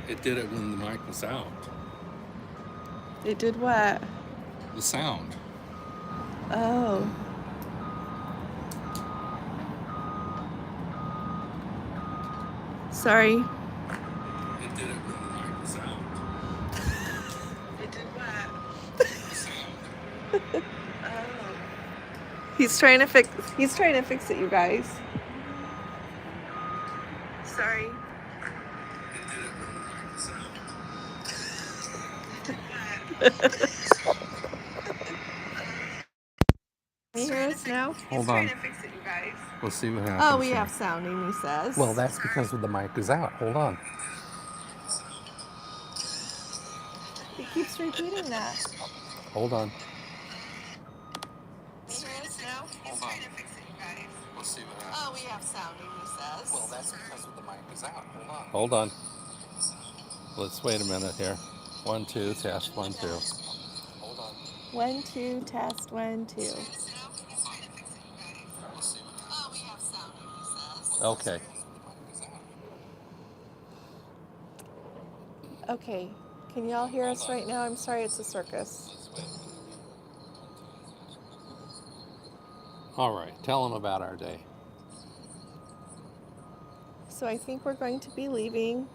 It did it when the mic was out. It did what? The sound. Oh. Sorry. It did it when the mic was out. It did what? The sound. Oh. He's trying to fix it, you guys. Sorry. It did it when the mic was out. Can you hear us now? Hold on. Fix it, you guys. We'll see what happens. Oh, we here. have sound, Amy says. Well, that's because the mic is out. Hold on. He keeps repeating that. Hold on. Can you hear us now? Hold on. Fix it, you guys. We'll see what happens. Oh, we have sound, Amy says. Well, that's because the mic is out. Hold on. Let's wait a minute here. 1, 2, test, 1, 2. Hold on. 1, 2, test, 1, 2. Oh, we have sound, Amy says. Okay. Okay. Can y'all hear us right now? I'm sorry, it's a circus. All right. Tell them about our day. So I think we're going to be leaving.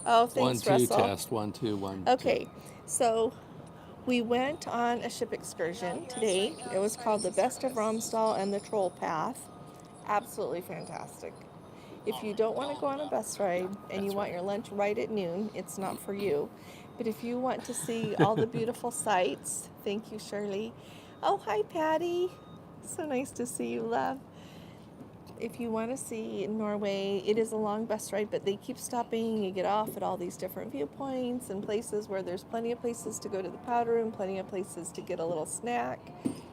Oh, thanks, 1, 2, Russell. test, 1, 2, 1, 2. Okay, so we went on a ship excursion today. It was called the Best of Romsdal and the Troll Path. Absolutely fantastic. If you don't want to go on a bus ride and you want your lunch right at noon, it's not for you. But if you want to see all the beautiful sights, thank you, Shirley. Oh, hi, Patty. So nice to see you, love. If you want to see Norway, it is a long bus ride, but they keep stopping. You get off at all these different viewpoints and places where there's plenty of places to go to the powder room, plenty of places to get a little snack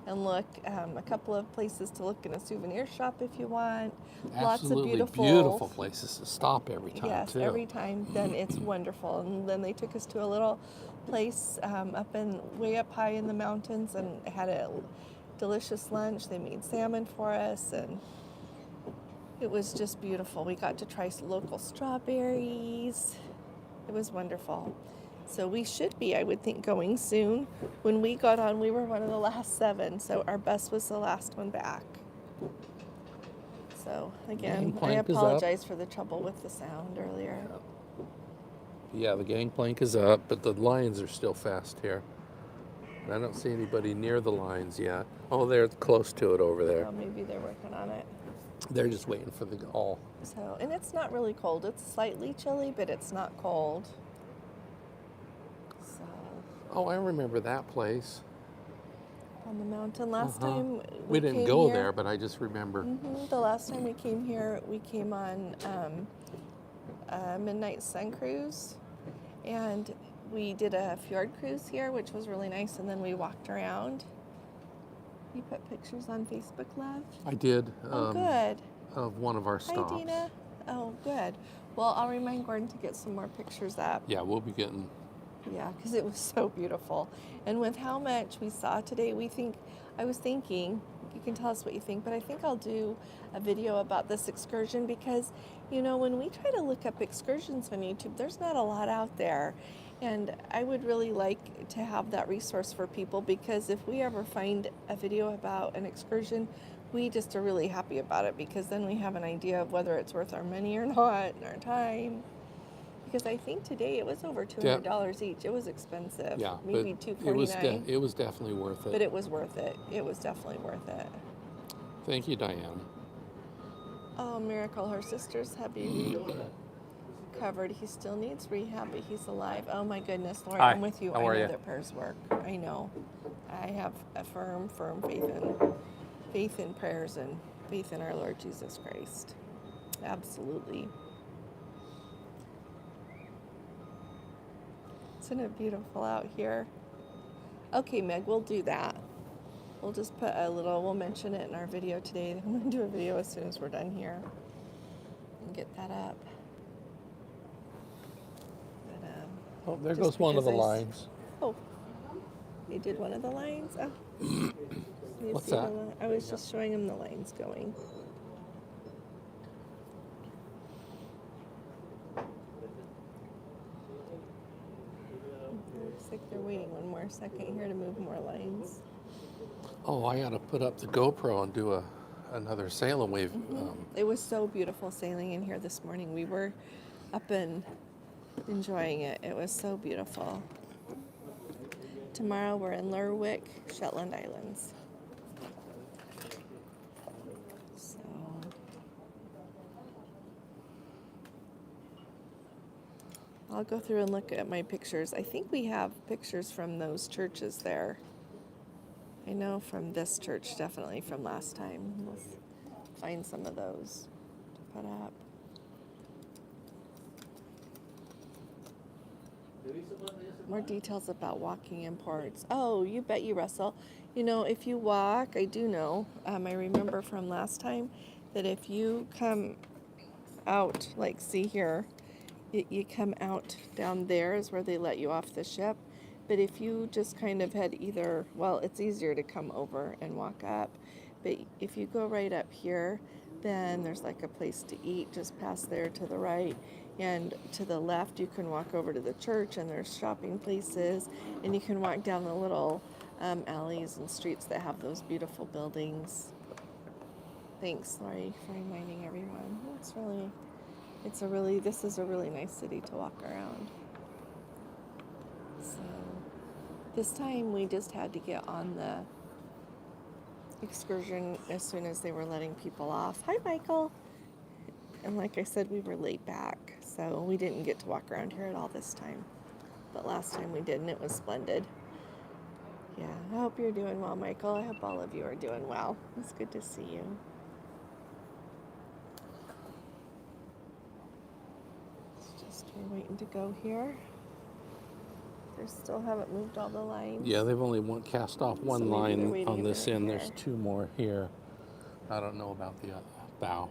and look, a couple of places to look in a souvenir shop if you want. Lots of Absolutely beautiful places to stop every time, yes, too. every time. Then it's wonderful. And then they took us to a little place way up high in the mountains and had a delicious lunch. They made salmon for us, and it was just beautiful. We got to try some local strawberries. It was wonderful. So we should be, I would think, going soon. When we got on, we were one of the last 7, so our bus was the last one back. So again, I apologize for the trouble with the sound earlier. Yeah, the gangplank is up, but the lines are still fast here. I don't see anybody near the lines yet. Oh, they're close to it over there. Well, maybe they're working on it. They're just waiting for the all. So, and it's not really cold. It's slightly chilly, but it's not cold. So. Oh, I remember that place. On the mountain. Last time we didn't go there, but I just remember. The last time we came here, we came on a midnight sun cruise, and we did a fjord cruise here, which was really nice, and then we walked around. You put pictures on Facebook, love? I did. Oh, good. Of one of our stops. Hi, Dina. Oh, good. Well, I'll remind Gordon to get some more pictures up. Yeah, we'll be getting. Yeah, because it was so beautiful. And with how much we saw today, I was thinking, you can tell us what you think, but I think I'll do a video about this excursion because, when we try to look up excursions on YouTube, there's not a lot out there. And I would really like to have that resource for people because if we ever find a video about an excursion, we just are really happy about it because then we have an idea of whether it's worth our money or not and our time. Because I think today it was over $200 each. It was expensive. Yeah, maybe $249. It was definitely worth it. But it was worth it. It was definitely worth it. Thank you, Diane. Oh, Miracle, her sister's hubby covered. He still needs rehab, but he's alive. Oh my goodness, Lord, Hi. I'm with you. How are I know you? that prayers work. I know. I have a firm faith in prayers and faith in our Lord Jesus Christ. Absolutely. Isn't it beautiful out here? Okay, Meg, we'll do that. We'll just put we'll mention it in our video today. I'm going to do a video as soon as we're done here and get that up. But, oh, there goes one of the lines. Oh, they did one of the lines? Oh. What's that? I was just showing them the lines going. Looks like they're waiting one more second here to move more lines. Oh, I gotta put up the GoPro and do another sail and wave. It was so beautiful sailing in here this morning. We were up and enjoying it. It was so beautiful. Tomorrow we're in Lerwick, Shetland Islands. So I'll go through and look at my pictures. I think we have pictures from those churches there. I know from this church, definitely from last time. We'll find some of those to put up. More details about walking in ports. Oh, you bet you, Russell. You know, if you walk, I do know, I remember from last time that if you come out, like see here, you come out down there is where they let you off the ship. But if you just kind of head either, well, it's easier to come over and walk up. But if you go right up here, then there's like a place to eat just past there to the right. And to the left, you can walk over to the church, and there's shopping places. And you can walk down the little alleys and streets that have those beautiful buildings. Thanks, Lori, for reminding everyone. This is a really nice city to walk around. So this time we just had to get on the excursion as soon as they were letting people off. Hi, Michael. And like I said, we were laid back, so we didn't get to walk around here at all this time. But last time we did, and it was splendid. Yeah, I hope you're doing well, Michael. I hope all of you are doing well. It's good to see you. We're waiting to go here. They still haven't moved all the lines. Yeah, they've only cast off one line on this end. Here. There's two more here. I don't know about the bow.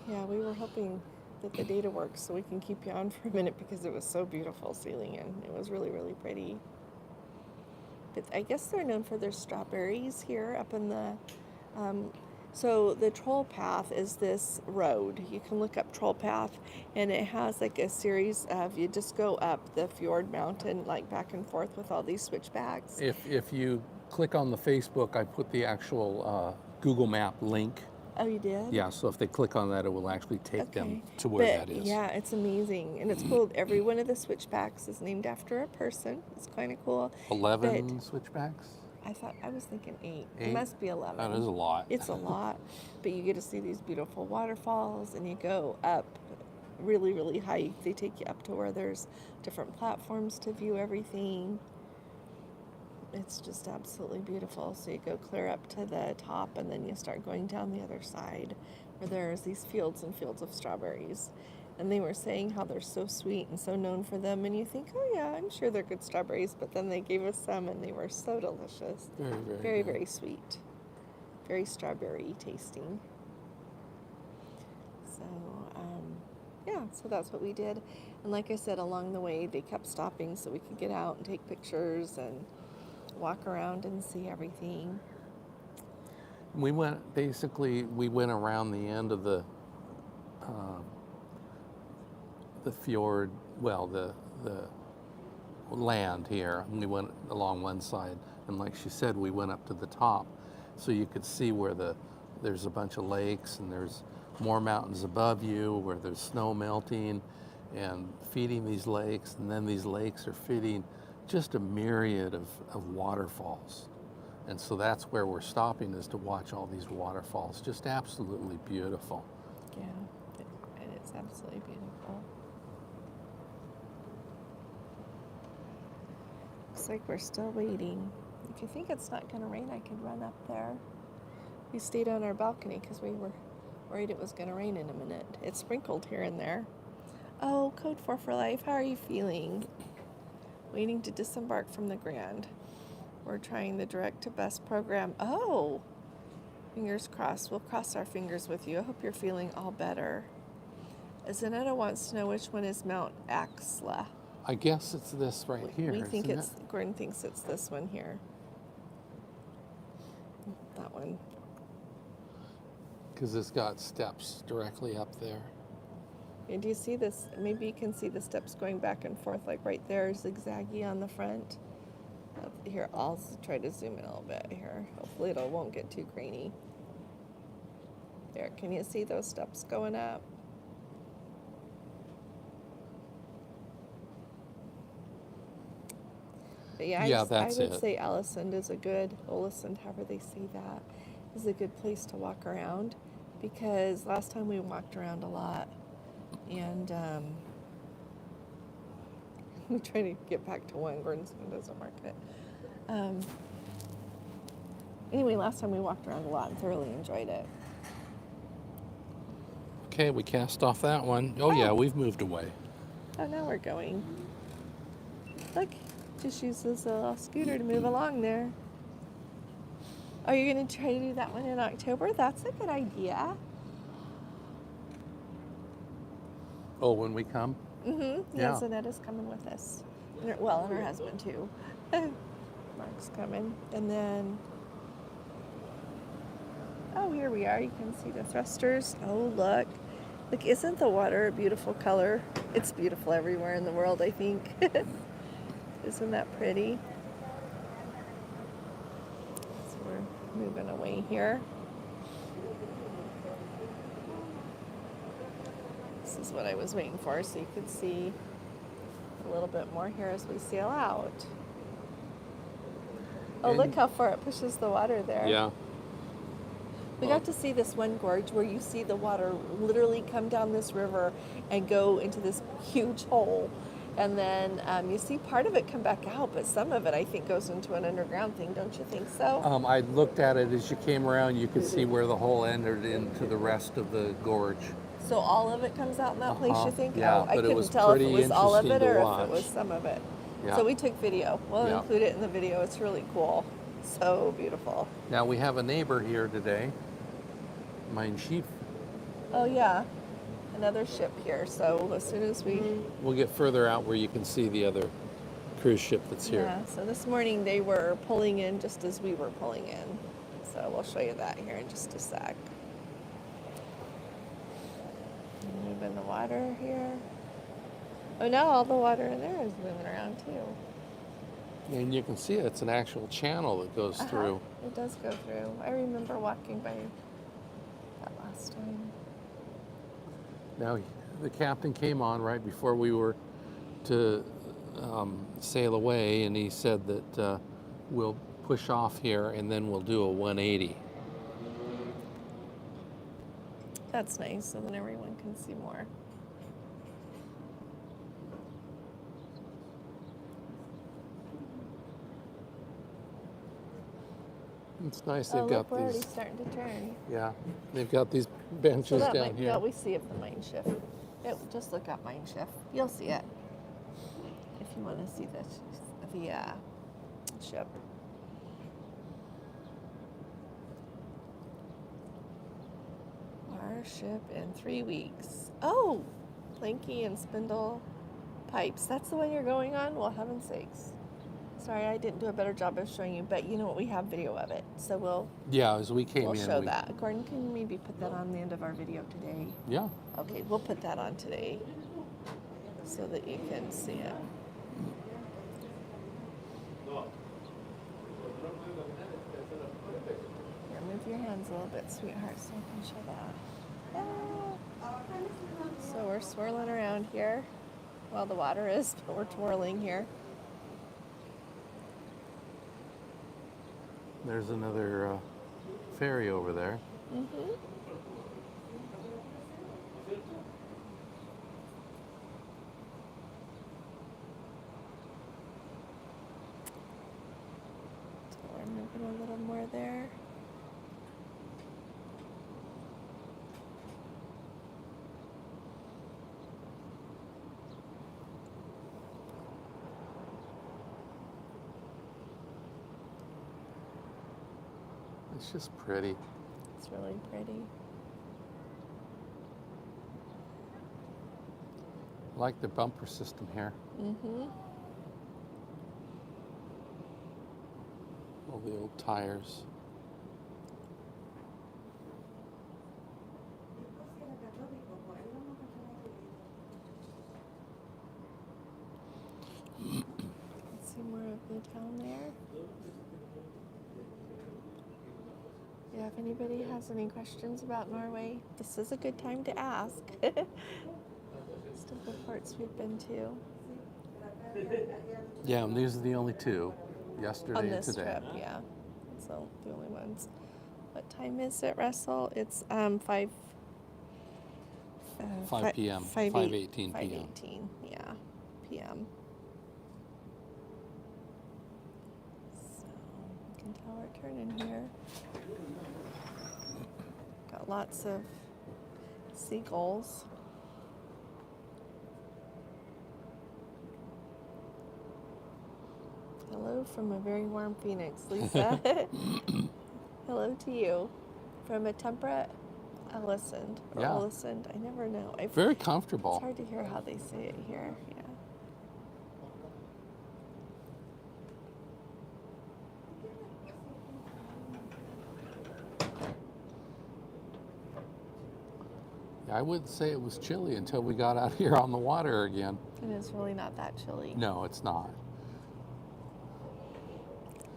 Yeah, we were hoping that the data works so we can keep you on for a minute because it was so beautiful sailing in. It was really, really pretty. But I guess they're known for their strawberries here up in the... So the Troll Path is this road. You can look up Troll Path, and it has like a series of, you just go up the fjord mountain, like back and forth with all these switchbacks. If you click on the Facebook, I put the actual Google Map link. Oh, you did? Yeah, so if they click on that, it will actually take them to where that is. Yeah, it's amazing. And it's cool. Every one of the switchbacks is named after a person. It's kind of cool. 11 switchbacks? I was thinking 8. It must be 11. That is a lot. It's a lot. But you get to see these beautiful waterfalls, and you go up really, really high. They take you up to where there's different platforms to view everything. It's just absolutely beautiful. So you go clear up to the top, and then you start going down the other side where there's these fields and fields of strawberries. And they were saying how they're so sweet and so known for them. And you think, oh yeah, I'm sure they're good strawberries. But then they gave us some, and they were so delicious. Very, very sweet. Very strawberry tasting. So, yeah, so that's what we did. And like I said, along the way, they kept stopping so we could get out and take pictures and walk around and see everything. We went around the end of the fjord, well, the land here. And we went along one side, and like she said, we went up to the top, so you could see where there's a bunch of lakes, and there's more mountains above you where there's snow melting and feeding these lakes, and then these lakes are feeding just a myriad of waterfalls. And so that's where we're stopping, is to watch all these waterfalls. Just absolutely beautiful. Yeah, it is absolutely beautiful. Looks like we're still waiting. If you think it's not going to rain, I could run up there. We stayed on our balcony because we were worried it was going to rain in a minute. It sprinkled here and there. Oh, Code 4 for Life, how are you feeling? Waiting to disembark from the Grand. We're trying the direct to bus program. Oh, fingers crossed. We'll cross our fingers with you. I hope you're feeling all better. Zanetta wants to know which one is Mount Axla. I guess it's this right here. Gordon thinks it's this one here. That one. Because it's got steps directly up there. And do you see this? Maybe you can see the steps going back and forth, like right there, zigzaggy on the front. Here, I'll try to zoom in a little bit here. Hopefully it won't get too grainy. There, can you see those steps going up? But yeah, Yeah, I that's would it. say Alesund is a good, Olesund, however they say that, is a good place to walk around, because last time we walked around a lot, and we try to get back to one. Gordon's doesn't mark it. Anyway, last time we walked around a lot and thoroughly enjoyed it. Okay, we cast off that one. Oh, yeah, we've moved away. Oh, now we're going. Look, just use this little scooter to move along there. Are you going to try to do that one in October? That's a good idea. Oh, when we come? Mm-hmm. Yeah. Yeah, Zanetta's coming with us. And her husband, too. Mark's coming. And then, oh, here we are. You can see the thrusters. Oh, look. Look, isn't the water a beautiful color? It's beautiful everywhere in the world, I think. Isn't that pretty? So we're moving away here. This is what I was waiting for, so you could see a little bit more here as we sail out. Oh, look how far it pushes the water there. Yeah. We got to see this one gorge where you see the water literally come down this river and go into this huge hole. And then you see part of it come back out, but some of it, I think, goes into an underground thing. Don't you think so? I looked at it as you came around. You could see where the hole entered into the rest of the gorge. So all of it comes out in that place, you think? Yeah, oh, I but it couldn't was tell if it pretty was all of it interesting or to if watch. it was some of it. Yeah. So we took video. We'll Yeah. include it in the video. It's really cool. So beautiful. Now we have a neighbor here today. Mein Schiff. Oh, yeah. Another ship here. So as soon as we... We'll get further out where you can see the other cruise ship that's here. Yeah, so this morning they were pulling in just as we were pulling in. So we'll show you that here in just a sec. Moving the water here. Oh, now all the water in there is moving around too. And you can see it's an actual channel that goes through. It does go through. I remember walking by that last time. Now, the captain came on right before we were to sail away, and he said that we'll push off here and then we'll do a 180. That's nice, so then everyone can see more. It's nice Oh, they've got look, we're already these. starting to turn. Yeah, they've got these So benches that down might, here. yeah, we see it from Mein Schiff. Just look up Mein Schiff. You'll see it if you want to see the ship. Our ship in 3 weeks. Oh, planky and spindle pipes. That's the one you're going on? Well, heaven's sakes. Sorry, I didn't do a better job of showing you, but you know what? We have video of it, so we'll As we came in. show that. Gordon, can you maybe put that on the end of our video today? Yeah. Okay, we'll put that on today so that you can see it. Here, move your hands a little bit, sweetheart, so I can show that. So we're swirling around here. Well, the water is, but we're twirling here. There's another ferry over there. Mm-hmm. So we're moving a little more there. It's just pretty. It's really pretty. I like the bumper system here. Mm-hmm. All the old tires. the town there. Yeah, if anybody has any questions about Norway, this is a good time to ask. Most of the ports we've been to Yeah, and these are the only two, yesterday on and this today. trip, yeah. So the only ones. What time is it, Russell? It's 5 5 p.m., 5:18 p.m. 5:18, yeah, p.m. So you can tell we're turning here. Got lots of seagulls. Hello from a very warm Phoenix, Lisa. Hello to you from a temperate Alesund or Yeah. Alesund. I never know. Very It's comfortable. hard to hear how they say it here. Yeah. I wouldn't say it was chilly until we got out here on the water again. And it's really not that chilly. No, it's not.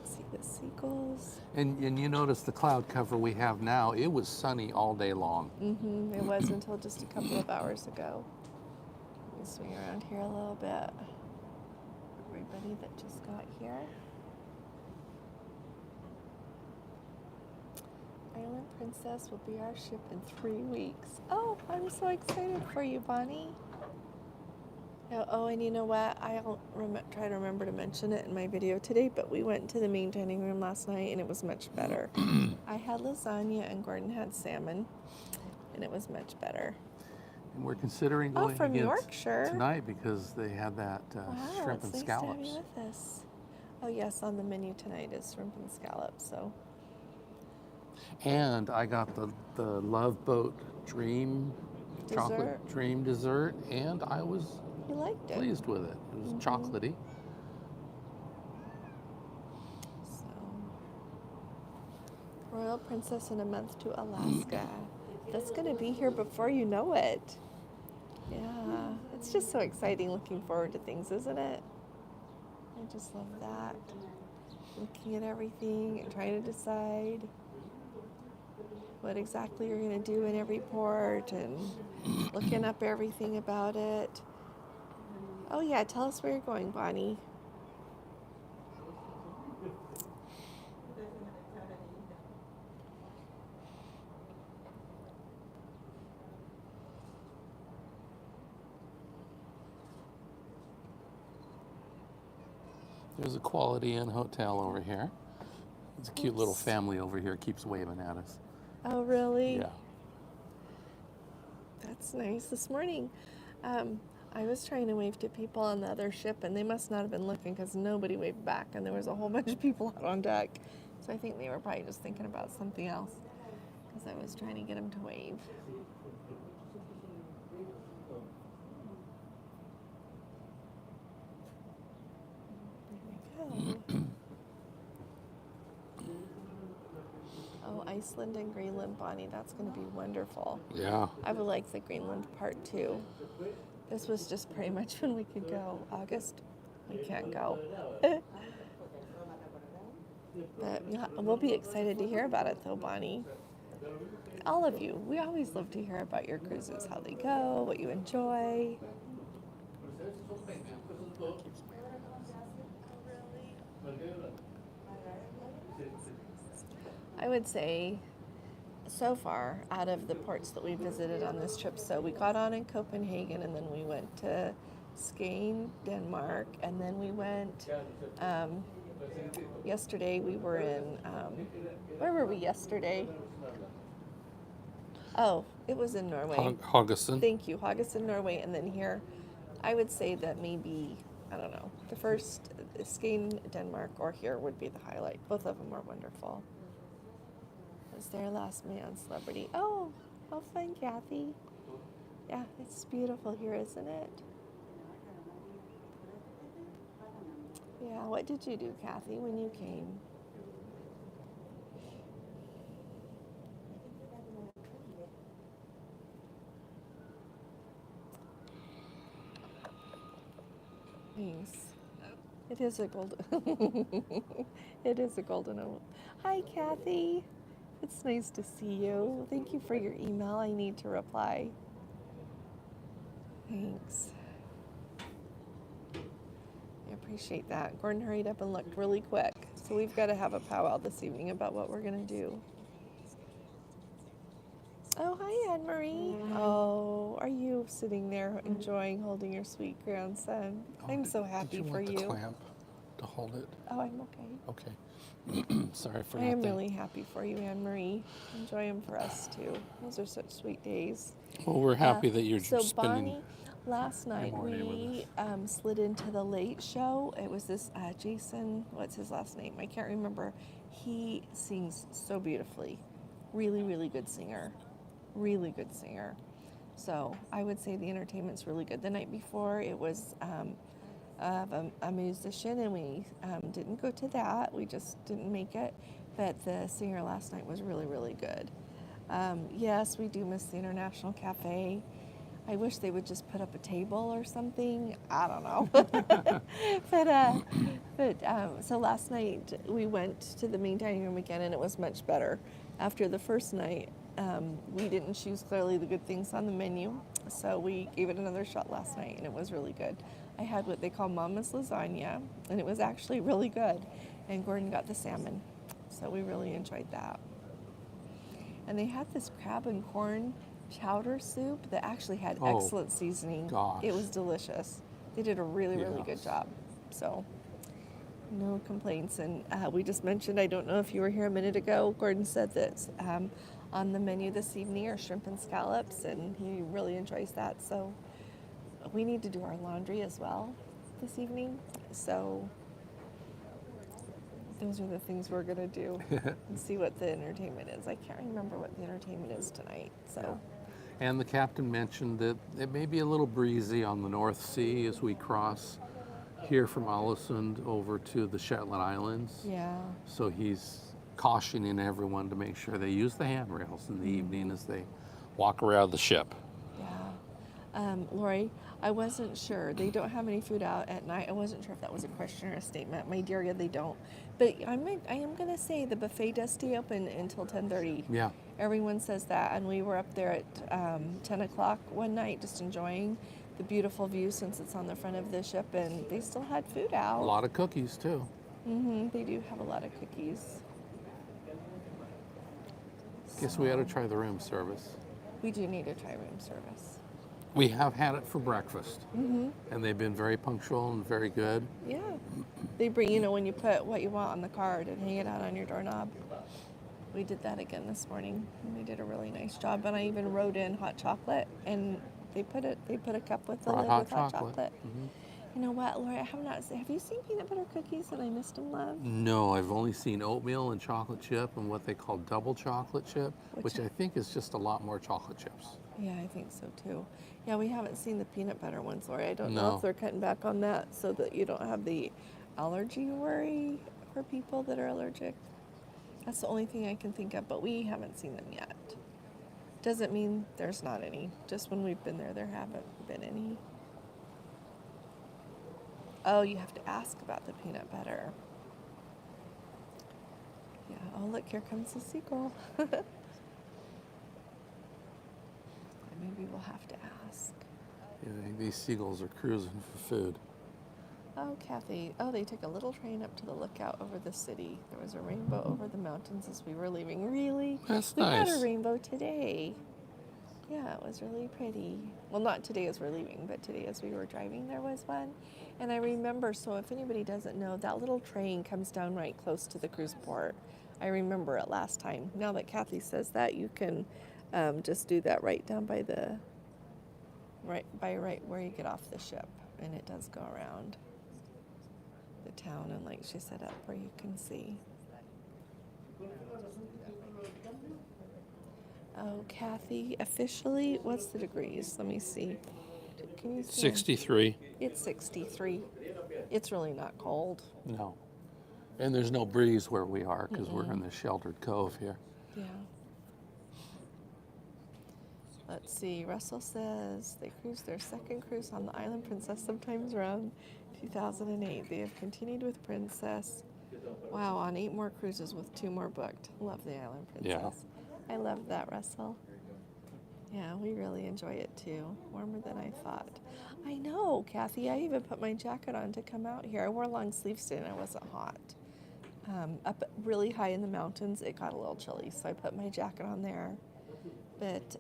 See the seagulls. And you notice the cloud cover we have now, it was sunny all day long. Mm-hmm. It was until just a couple of hours ago. Let me swing around here a little bit. Everybody that just got here. Island Princess will be our ship in 3 weeks. Oh, I'm so excited for you, Bonnie. Oh, and you know what? I'll try to remember to mention it in my video today, but we went to the main dining room last night and it was much better. I had lasagna and Gordon had salmon, and it was much better. And we're considering Oh, going from again Yorkshire. tonight because they have that Wow, shrimp it's and nice to have scallops. you with us. Oh yes, on the menu tonight is shrimp and scallops. So And I got the Love Boat Dream Dessert. chocolate dream dessert, and I was you liked it. pleased with it. It was chocolatey. So, Royal Princess in a month to Alaska. That's going to be here before you know it. Yeah, it's just so exciting looking forward to things, isn't it? I just love that. Looking at everything and trying to decide what exactly you're going to do in every port and looking up everything about it. Oh yeah, tell us where you're going, Bonnie. There's a Quality Inn hotel over here. It's a cute little family over here, keeps waving at us. Oh really? Yeah. That's nice. This morning, I was trying to wave to people on the other ship, and they must not have been looking because nobody waved back, and there was a whole bunch of people out on deck. So I think they were probably just thinking about something else because I was trying to get them to wave. There we go. Oh, Iceland and Greenland, Bonnie, that's going to be wonderful. Yeah. I would like the Greenland part too. This was just pretty much when we could go. August, we can't go. But yeah, we'll be excited to hear about it though, Bonnie. All of you, we always love to hear about your cruises, how they go, what you enjoy. I would say so far out of the ports that we visited on this trip, so we got on in Copenhagen and then we went to Skagen, Denmark, and then we went yesterday we were in where were we yesterday? Oh, it was in Norway. Haugesund. Thank you, Haugesund, Norway, and then here I would say that maybe, I don't know, the first Skagen, Denmark, or here would be the highlight. Both of them were wonderful. It was their last man celebrity. Oh, how fun, Kathy. Yeah, it's beautiful here, isn't it? Yeah, what did you do, Kathy, when you came? Thanks. It is a golden. It is a golden oval. Hi, Kathy. It's nice to see you. Thank you for your email. I need to reply. Thanks. I appreciate that. Gordon hurried up and looked really quick. So we've got to have a powwow this evening about what we're going to do. Oh, hi, Anne-Marie. Oh, are you sitting there enjoying holding your sweet grandson? I'm so happy for Did you you. want the clamp to hold it? Oh, I'm okay. Okay. Sorry, I forgot I am that. really happy for you, Anne-Marie. Enjoy them for us, too. Those are such sweet days. Well, we're happy that you're So spending. Bonnie, last night morning with we slid into the late show. It was this Jason, what's his last name? I can't remember. He sings so beautifully. Really, really good singer. Really good singer. So I would say the entertainment's really good. The night before it was of a musician, and we didn't go to that. We just didn't make it. But the singer last night was really, really good. Yes, we do miss the International Cafe. I wish they would just put up a table or something. I don't know. So last night we went to the main dining room again, and it was much better. After the first night, we didn't choose clearly the good things on the menu, so we gave it another shot last night, and it was really good. I had what they call Mama's lasagna, and it was actually really good. And Gordon got the salmon, so we really enjoyed that. And they had this crab and corn chowder soup that actually had excellent seasoning. Gosh. It was delicious. They did a really, really good Yes. job. So no complaints. And we just mentioned, I don't know if you were here a minute ago, Gordon said that on the menu this evening are shrimp and scallops, and he really enjoys that. So we need to do our laundry as well this evening. So those are the things we're going to do and see what the entertainment is. I can't remember what the entertainment is tonight. So. And the captain mentioned that it may be a little breezy on the North Sea as we cross here from Alesund over to the Shetland Islands. Yeah. So he's cautioning everyone to make sure they use the handrails in the evening as they walk around the ship. Yeah. Lori, I wasn't sure. They don't have any food out at night. I wasn't sure if that was a question or a statement. My dear, yeah, they don't. But I am going to say the buffet does stay open until 10:30. Yeah. Everyone says that. And we were up there at 10 o'clock one night just enjoying the beautiful view since it's on the front of the ship. And they still had food out. A lot of cookies, too. They do have a lot of cookies. Guess we ought to try the room service. We do need to try room service. We have had it for breakfast, and they've been very punctual and very good. Yeah. They bring, when you put what you want on the card and hang it out on your doorknob. We did that again this morning, and they did a really nice job. And I even wrote in hot chocolate, and they put a cup with the lid with hot chocolate. You know what, Laura? Have you seen peanut butter cookies that I missed them, love? No, I've only seen oatmeal and chocolate chip and what they call double chocolate chip, which I think is just a lot more chocolate chips. Yeah, I think so too. Yeah, we haven't seen the peanut butter ones, Lori. I don't know No. if they're cutting back on that so that you don't have the allergy worry for people that are allergic. That's the only thing I can think of, but we haven't seen them yet. Doesn't mean there's not any. Just when we've been there haven't been any. Oh, you have to ask about the peanut butter. Yeah, oh look, here comes the seagull. Maybe we'll have to ask. Yeah, these seagulls are cruising for food. Oh, Kathy. Oh, they took a little train up to the lookout over the city. There was a rainbow over the mountains as we were leaving. Really? That's we nice. had a rainbow today. Yeah, it was really pretty. Well, not today as we're leaving, but today as we were driving, there was one. And I remember, so if anybody doesn't know, that little train comes down right close to the cruise port. I remember it last time. Now that Kathy says that, you can just do that right down by right where you get off the ship. And it does go around the town, and like she said, up where you can see. Oh, Kathy, officially, what's the degrees? Let me see. Can you see? 63. It's 63. It's really not cold. No. And there's no breeze where we are because we're in the sheltered cove here. Yeah. Let's see. Russell says they cruise their second cruise on the Island Princess, sometimes around 2008. They have continued with Princess. Wow, on 8 more cruises with 2 more booked. Love the Island Princess. I love that, Russell. Yeah, we really enjoy it too. Warmer than I thought. I know, Kathy. I even put my jacket on to come out here. I wore long sleeves today and I wasn't hot. Up really high in the mountains, it got a little chilly, so I put my jacket on there. But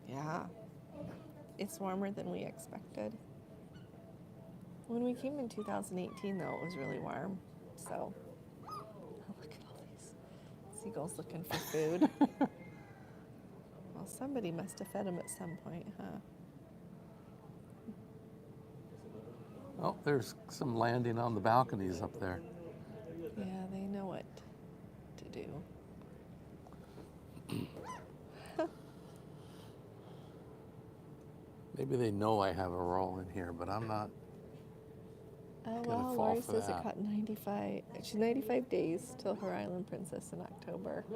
yeah, it's warmer than we expected. When we came in 2018, though, it was really warm. So, oh, look at all these seagulls looking for food. Well, somebody must have fed them at some point, huh? Oh, there's some landing on the balconies up there. Yeah, they know what to do. Maybe they know I have a roll in here, but I'm not. Oh, Gonna well, fall Lori for says that. it caught 95. She's 95 days till her Island Princess in October.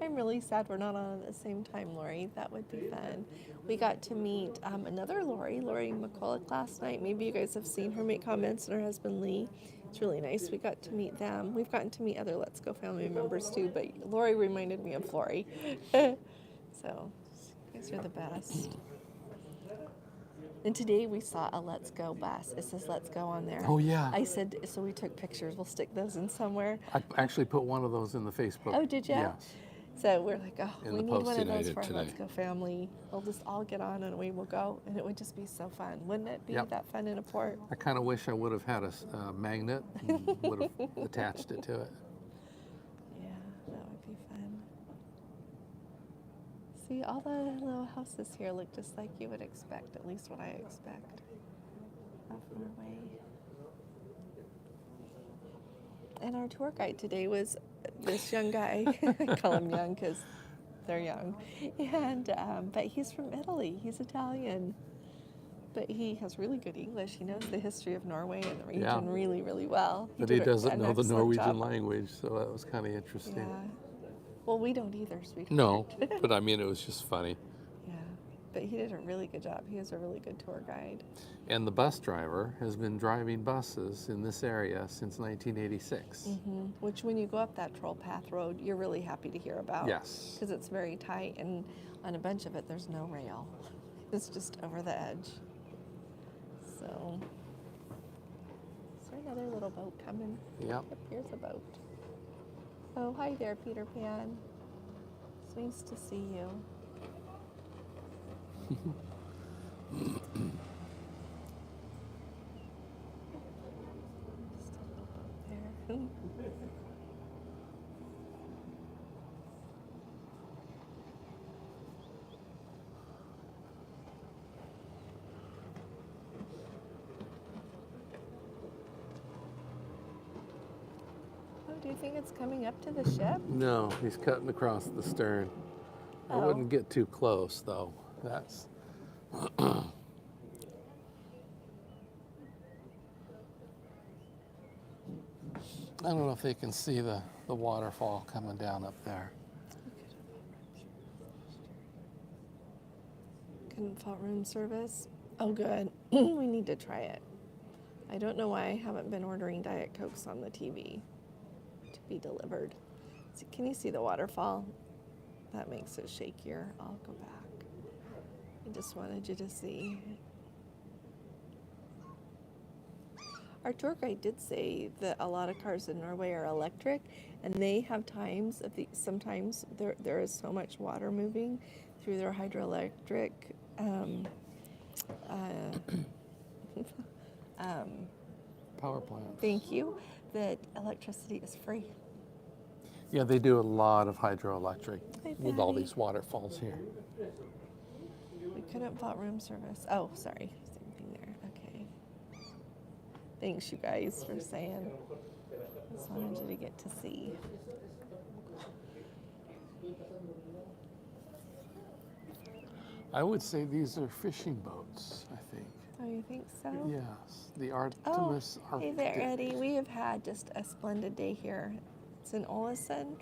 I'm really sad we're not on at the same time, Lori. That would be fun. We got to meet another Lori McCulloch, last night. Maybe you guys have seen her make comments, and her husband Lee. It's really nice. We got to meet them. We've gotten to meet other Let's Go family members too, but Lori reminded me of Lori. So, you guys are the best. And today we saw a Let's Go bus. It says Let's Go on there. Oh, yeah. I said, so we took pictures. We'll stick those in somewhere. I actually put one of those in the Facebook. Oh, did you? Yes. So we're like, oh, In we the need one posting of I those did for our today. Let's Go family. We'll just all get on and away we'll go. And it would just be so fun. Wouldn't it be Yep. that fun in a port? I kind of wish I would have had a magnet and would have attached it to it. Yeah, that would be fun. See, all the little houses here look just like you would expect, at least what I expect of Norway. And our tour guide today was this young guy. I call him young because they're young. And but he's from Italy. He's Italian. But he has really good English. He knows the history of Norway and the region Yeah. really, really well. But he did doesn't an know the excellent Norwegian job. language, so that was kind of interesting. Yeah. Well, we don't either, sweetheart. No, but I mean, it was just funny. Yeah. But he did a really good job. He is a really good tour guide. And the bus driver has been driving buses in this area since 1986. Which, when you go up that Troll Path Road, you're really happy to hear about. Yes. Because it's very tight, and on a bunch of it, there's no rail. It's just over the edge. So, is there another little boat coming? Yep. Yep, here's a boat. Oh, hi there, Peter Pan. It's nice to see you. Just a little boat there. Oh, do you think it's coming up to the ship? No, he's cutting across the stern. I Oh. wouldn't get too close, though. That's. I don't know if they can see the waterfall coming down up there. Couldn't fault room service. Oh, good. We need to try it. I don't know why I haven't been ordering Diet Cokes on the TV to be delivered. So, can you see the waterfall? That makes it shakier. I'll go back. I just wanted you to see. Our tour guide did say that a lot of cars in Norway are electric, and they have times of sometimes there is so much water moving through their hydroelectric Power plant. thank you, that electricity is free. Yeah, they do a lot of hydroelectric Hi, with all Patty. these waterfalls here. We couldn't fault room service. Oh, sorry. Same thing there. Okay. Thanks, you guys, for saying. Just wanted you to get to see. I would say these are fishing boats, I think. Oh, you think so? Yes, the Oh, Artemis hey Arctic. there, Eddie. We have had just a splendid day here. It's in Alesund.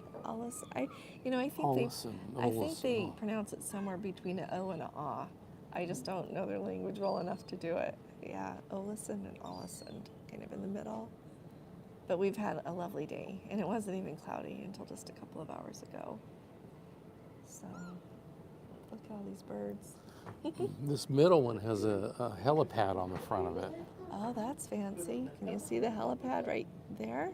I think Alesund, I think they Alesund. pronounce it somewhere between an O and an A. I just don't know their language well enough to do it. Yeah, Olesund and Alesund, kind of in the middle. But we've had a lovely day, and it wasn't even cloudy until just a couple of hours ago. So, look at all these birds. This middle one has a helipad on the front of it. Oh, that's fancy. Can you see the helipad right there?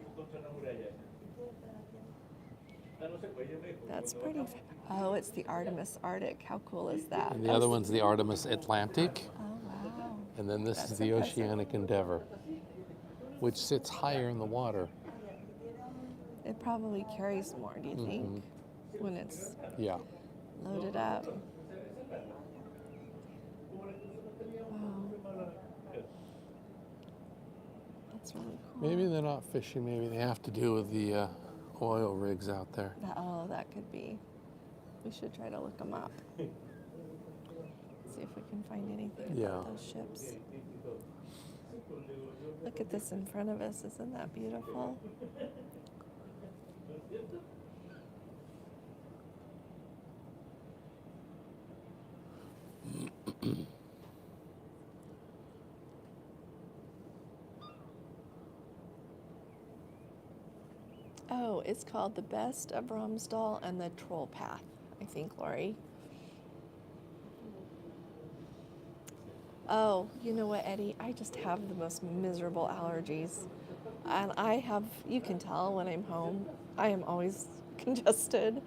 That's pretty. Oh, it's the Artemis Arctic. How cool is that? And the other one's the Artemis Atlantic. Oh, wow. And then this That's is the impressive. Oceanic Endeavor, which sits higher in the water. It probably carries more, do you think, when it's Yeah. loaded up? Wow. That's really cool. Maybe they're not fishing. Maybe they have to do with the oil rigs out there. Oh, that could be. We should try to look them up. See if we can find anything about those ships. Look at this in front of us. Isn't that beautiful? Oh, it's called The Best of Romsdal and the Troll Path, I think, Lori. Oh, you know what, Eddie? I just have the most miserable allergies. And you can tell when I'm home, I am always congested,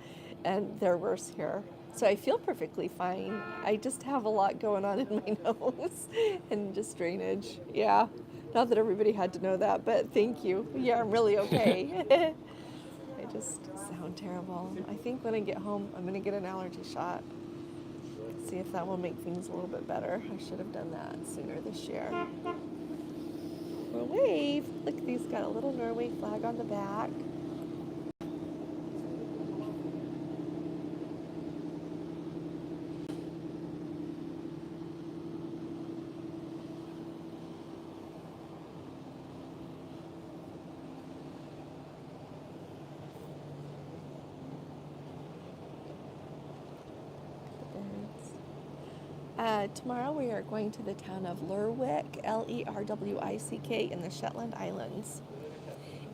and they're worse here. So I feel perfectly fine. I just have a lot going on in my nose and just drainage. Yeah. Not that everybody had to know that, but thank you. Yeah, I'm really okay. I just sound terrible. I think when I get home, I'm going to get an allergy shot. See if that will make things a little bit better. I should have done that sooner this year. Well, wave. Look, these got a little Norway flag on the back. Tomorrow we are going to the town of Lerwick, Lerwick, in the Shetland Islands.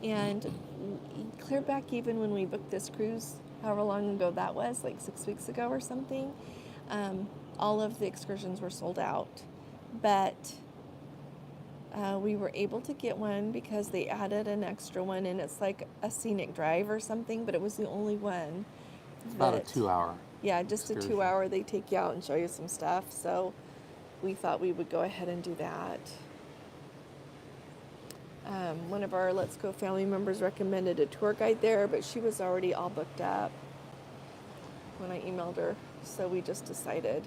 And clear back even when we booked this cruise, however long ago that was, like 6 weeks ago or something, all of the excursions were sold out. But we were able to get one because they added an extra one, and it's like a scenic drive or something, but it was the only one. It's about a 2-hour. Yeah, just excursion. a 2-hour. They take you out and show you some stuff. So we thought we would go ahead and do that. One of our Let's Go family members recommended a tour guide there, but she was already all booked up when I emailed her. So we just decided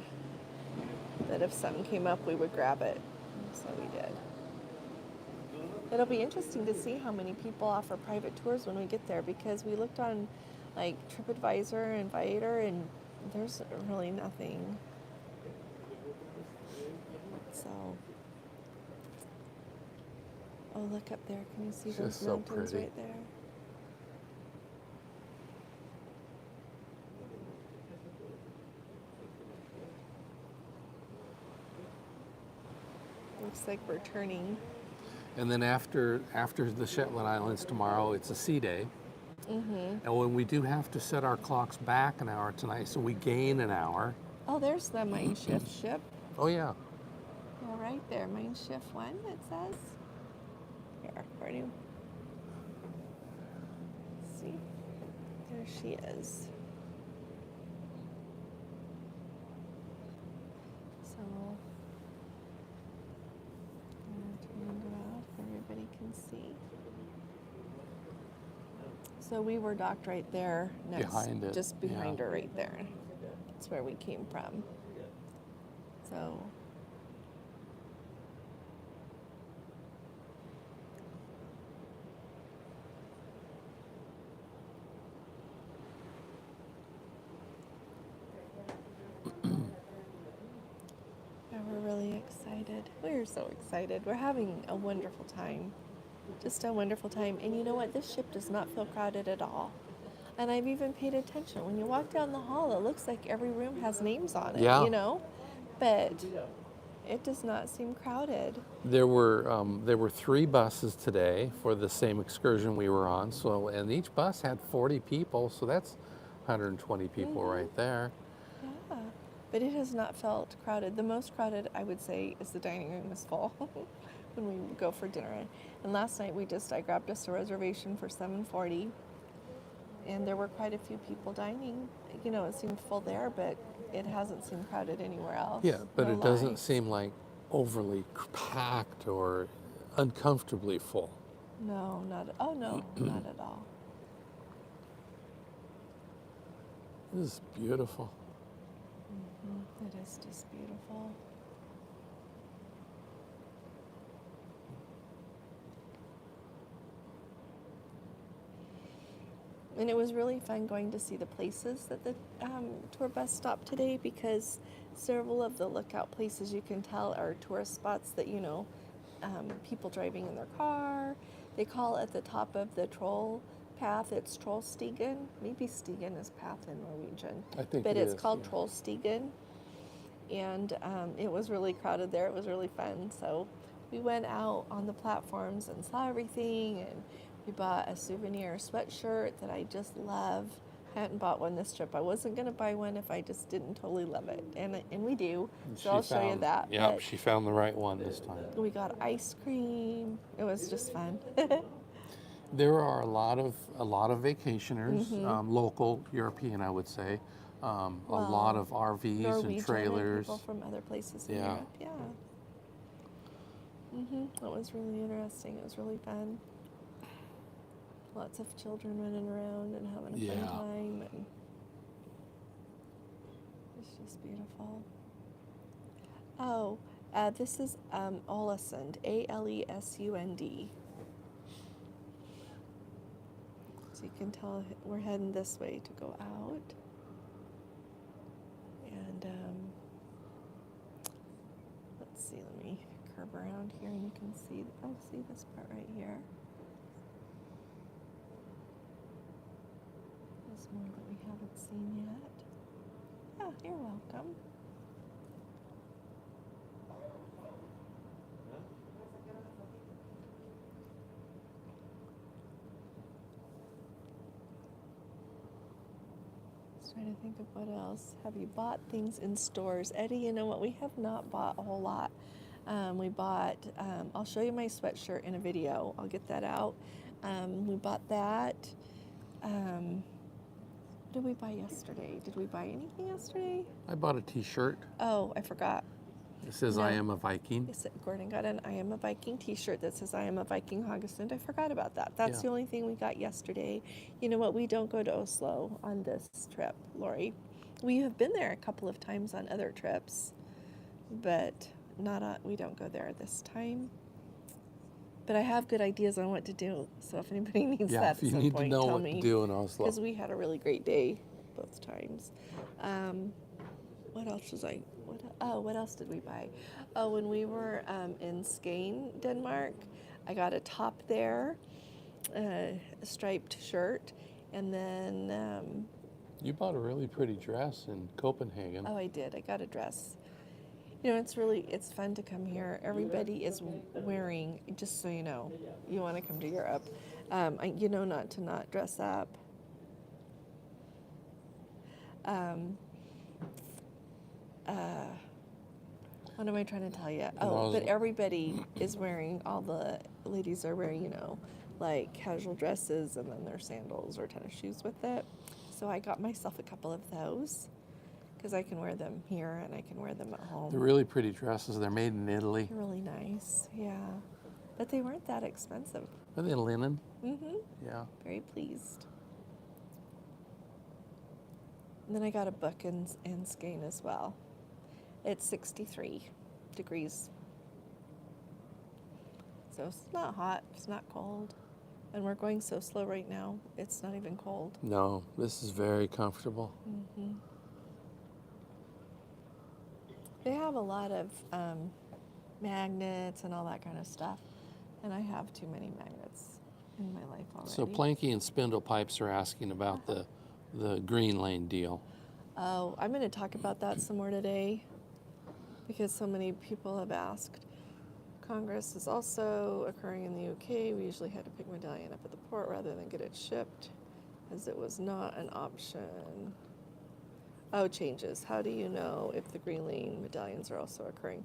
that if something came up, we would grab it. So we did. It'll be interesting to see how many people offer private tours when we get there, because we looked on like TripAdvisor and Viator, and there's really nothing. So, oh, look up there. Can you see It's those just so mountains pretty. right there? Looks like we're turning. And then after the Shetland Islands tomorrow, it's a sea day. And when we do have to set our clocks back an hour tonight, so we gain an hour. Oh, there's the Mein Schiff ship. Oh yeah. Yeah, right there. Mein Schiff 1, it says. Here, for you. See? There she is. So, I'm going to turn it around so everybody can see. So we were docked right there next, Behind it, just behind yeah. her right there. That's where we came from. So yeah, we're really excited. We're so excited. We're having a wonderful time. Just a wonderful time. And you know what? This ship does not feel crowded at all. And I've even paid attention. When you walk down the hall, it looks like every room has names on it, Yeah. you know? But It does not seem crowded. There were 3 buses today for the same excursion we were on. So, and each bus had 40 people, so that's 120 people right there. Yeah, but it has not felt crowded. The most crowded, I would say, is the dining room is full when we go for dinner. And last night I grabbed us a reservation for 7:40, and there were quite a few people dining. You know, it seemed full there, but it hasn't seemed crowded anywhere else. Yeah, but No it doesn't lines. seem like overly packed or uncomfortably full. No, oh no, not at all. This is beautiful. It is just beautiful. And it was really fun going to see the places that the tour bus stopped today, because several of the lookout places you can tell are tourist spots that, you know, people driving in their car. They call at the top of the troll path, it's Trollstigen. Maybe Stigen is path in Norwegian. I think but it it's is, called yeah. Trollstigen. And it was really crowded there. It was really fun. So we went out on the platforms and saw everything, and we bought a souvenir sweatshirt that I just love. I hadn't bought one this trip. I wasn't going to buy one if I just didn't totally love it. And we do. And So I'll show you that. Yeah, But she found the right one this time. we got ice cream. It was just fun. There are a lot of vacationers, local European, I would say. A lot of RVs Norwegian and trailers. people from other places in Yeah. Europe. Yeah. It was really interesting. It was really fun. Lots of children running around and having a fun time, and it's just beautiful. Oh, this is Alesund, Alesund. So you can tell we're heading this way to go out. And let's see, let me curve around here and you can see, see this part right here. There's more that we haven't seen yet. Oh, you're welcome. Trying to think of what else. Have you bought things in stores? Eddie, you know what? We have not bought a whole lot. We bought, I'll show you my sweatshirt in a video. I'll get that out. We bought that. What did we buy yesterday? Did we buy anything yesterday? I bought a t-shirt. Oh, I forgot. It says, No. I am a Viking. Gordon got an I Am a Viking t-shirt that says I Am a Viking Haugesund. I forgot about that. That's the only thing we got yesterday. You know what? We don't go to Oslo on this trip, Lori. We have been there a couple of times on other trips, but we don't go there this time. But I have good ideas on what to do. So if anybody needs that if you at some need point, to know tell what me. to do in Oslo. Because we had a really great day both times. What else was what else did we buy? Oh, when we were in Skane, Denmark, I got a top there, a striped shirt, and then... you bought a really pretty dress in Copenhagen. Oh, I did. I got a dress. You know, it's fun to come here. Everybody is wearing, just so you know, you want to come to Europe, you know not to not dress up. What am I trying to tell you? Oh, but everybody is wearing, all the ladies are wearing, you know, like casual dresses and then their sandals or tennis shoes with it. So I got myself a couple of those because I can wear them here and I can wear them at home. They're really pretty dresses. They're made in Italy. They're really nice, yeah. But they weren't that expensive. Are they linen? Mm-hmm. Yeah. Very pleased. And then I got a book in Skane as well. It's 63 degrees. So it's not hot, it's not cold. And we're going so slow right now, it's not even cold. No, this is very comfortable. Mm-hmm. They have a lot of magnets and all that kind of stuff. And I have too many magnets in my life already. So Planky and Spindle Pipes are asking about the Green Lane deal. Oh, I'm going to talk about that some more today. because so many people have asked. Congress is also occurring in the UK. We usually had to pick Medallion up at the port rather than get it shipped, as it was not an option. Oh, changes. How do you know if the green lane medallions are also occurring?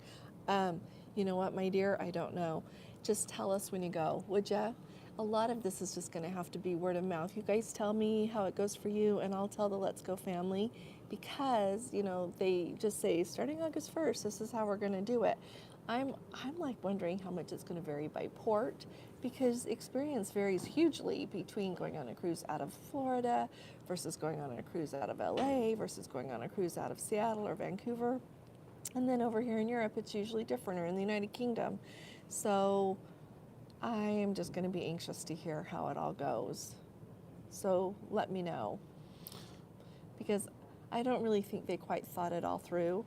You know what, my dear? I don't know. Just tell us when you go, would ya? A lot of this is just going to have to be word of mouth. You guys tell me how it goes for you, and I'll tell the Let's Go family, because, you know, they just say, starting August 1st, this is how we're going to do it. I'm like wondering how much it's going to vary by port, because experience varies hugely between going on a cruise out of Florida versus going on a cruise out of LA versus going on a cruise out of Seattle or Vancouver. And then over here in Europe, it's usually different, or in the United Kingdom. So I am just going to be anxious to hear how it all goes. So let me know, because I don't really think they quite thought it all through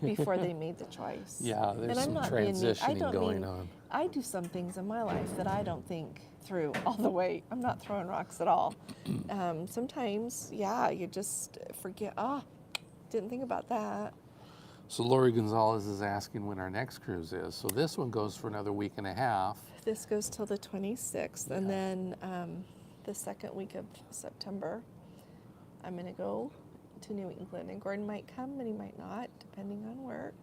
before they made the choice. Yeah, there's some transitioning going on. I do some things in my life that I don't think through all the way. I'm not throwing rocks at all. Sometimes, yeah, you just forget, didn't think about that. So Lori Gonzalez is asking when our next cruise is. So this one goes for another week and a half. This goes till the 26th, Yeah. and then the second week of September, I'm going to go to New England, and Gordon might come and he might not, depending on work.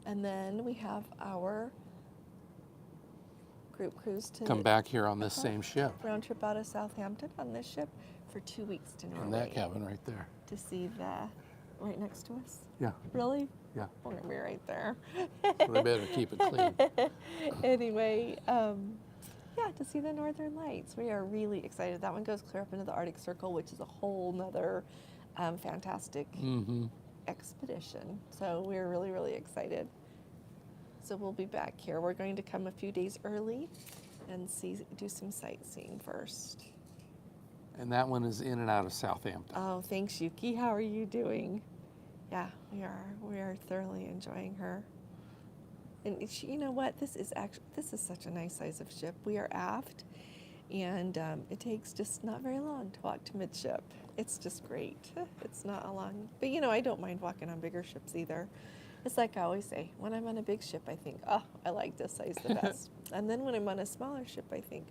And then we have our group cruise to Come back here on this same ship. round trip out of Southampton on this ship for 2 weeks to Norway. In that cabin right there. To see the, right next to us. Yeah. Really? Yeah. We're going to be right there. We better keep it clean. Anyway, yeah, to see the Northern Lights. We are really excited. That one goes clear up into the Arctic Circle, which is a whole nother fantastic expedition. So we're really, really excited. So we'll be back here. We're going to come a few days early and do some sightseeing first. And that one is in and out of Southampton. Oh, thanks, Yuki. How are you doing? Yeah, we are. We are thoroughly enjoying her. And she, you know what? This is such a nice size of ship. We are aft, and it takes just not very long to walk to midship. It's just great. It's not a long, but you know, I don't mind walking on bigger ships either. It's like I always say, when I'm on a big ship, I think, oh, I like this size the best. And then when I'm on a smaller ship, I think,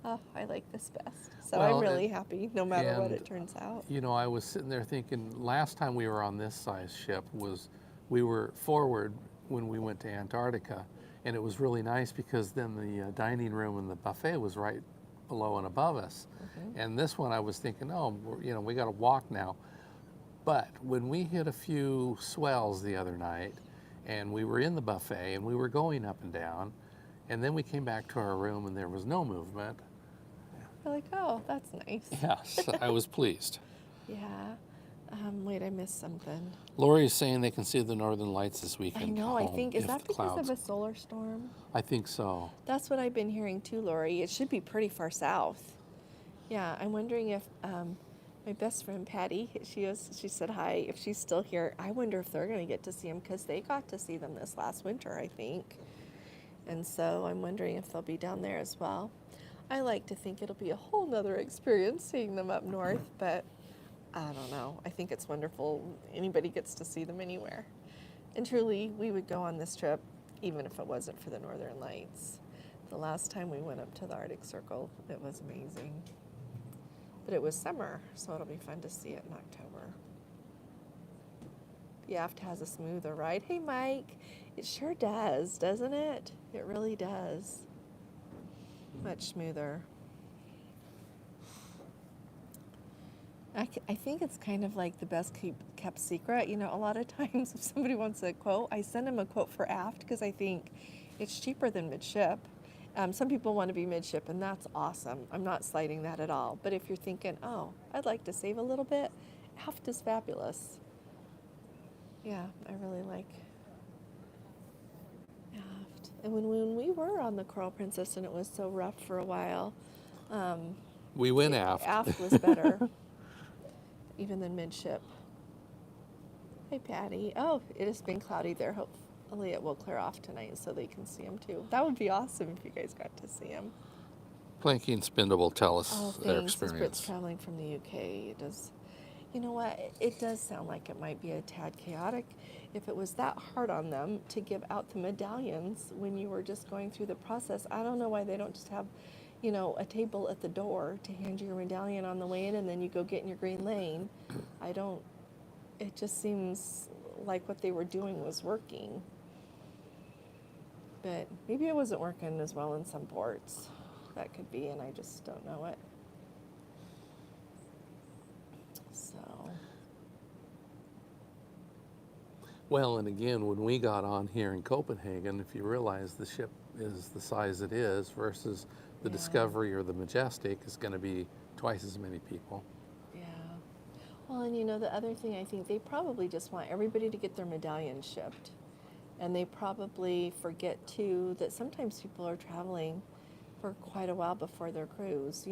oh, I like this best. So Well, I'm really happy no matter what it turns out. You know, I was sitting there thinking, last time we were on this size ship we were forward when we went to Antarctica, and it was really nice because then the dining room and the buffet was right below and above us. And this one I was thinking, oh, you know, we got to walk now. But when we hit a few swells the other night, and we were in the buffet, and we were going up and down, and then we came back to our room, and there was no movement. You're like, oh, that's nice. Yes, I was pleased. Yeah. Wait, I missed something. Lori is saying they can see the Northern Lights this weekend. I know, I think, is if that the because clouds- of a solar storm? I think so. That's what I've been hearing too, Lori. It should be pretty far south. Yeah, I'm wondering if my best friend Patty, she said hi, if she's still here. I wonder if they're going to get to see them, because they got to see them this last winter, I think. And so I'm wondering if they'll be down there as well. I like to think it'll be a whole nother experience seeing them up north, but I don't know. I think it's wonderful. Anybody gets to see them anywhere. And truly, we would go on this trip even if it wasn't for the Northern Lights. The last time we went up to the Arctic Circle, it was amazing. But it was summer, so it'll be fun to see it in October. The aft has a smoother ride. Hey, Mike. It sure does, doesn't it? It really does. Much smoother. I think it's kind of like the best kept secret. You know, a lot of times if somebody wants a quote, I send them a quote for aft because I think it's cheaper than midship. Some people want to be midship, and that's awesome. I'm not slighting that at all. But if you're thinking, oh, I'd like to save a little bit, aft is fabulous. Yeah, I really like aft. And when we were on the Coral Princess and it was so rough for a while, We went aft. aft was better, even than midship. Hey, Patty. Oh, it has been cloudy there. Hopefully it will clear off tonight so they can see them too. That would be awesome if you guys got to see them. Planky and Spindle will tell us Oh, their thanks. This Brit's experience. traveling from the UK. It does. You know what? It does sound like it might be a tad chaotic. If it was that hard on them to give out the medallions when you were just going through the process, I don't know why they don't just have, a table at the door to hand you your medallion on the way in and then you go get in your green lane. I don't, it just seems like what they were doing was working. But maybe it wasn't working as well in some ports. That could be, and I just don't know it. So. Well, and again, when we got on here in Copenhagen, if you realize the ship is the size it is versus the Yeah. Discovery or the Majestic is going to be twice as many people. Yeah. Well, and the other thing, I think they probably just want everybody to get their medallion shipped. And they probably forget, too, that sometimes people are traveling for quite a while before their cruise,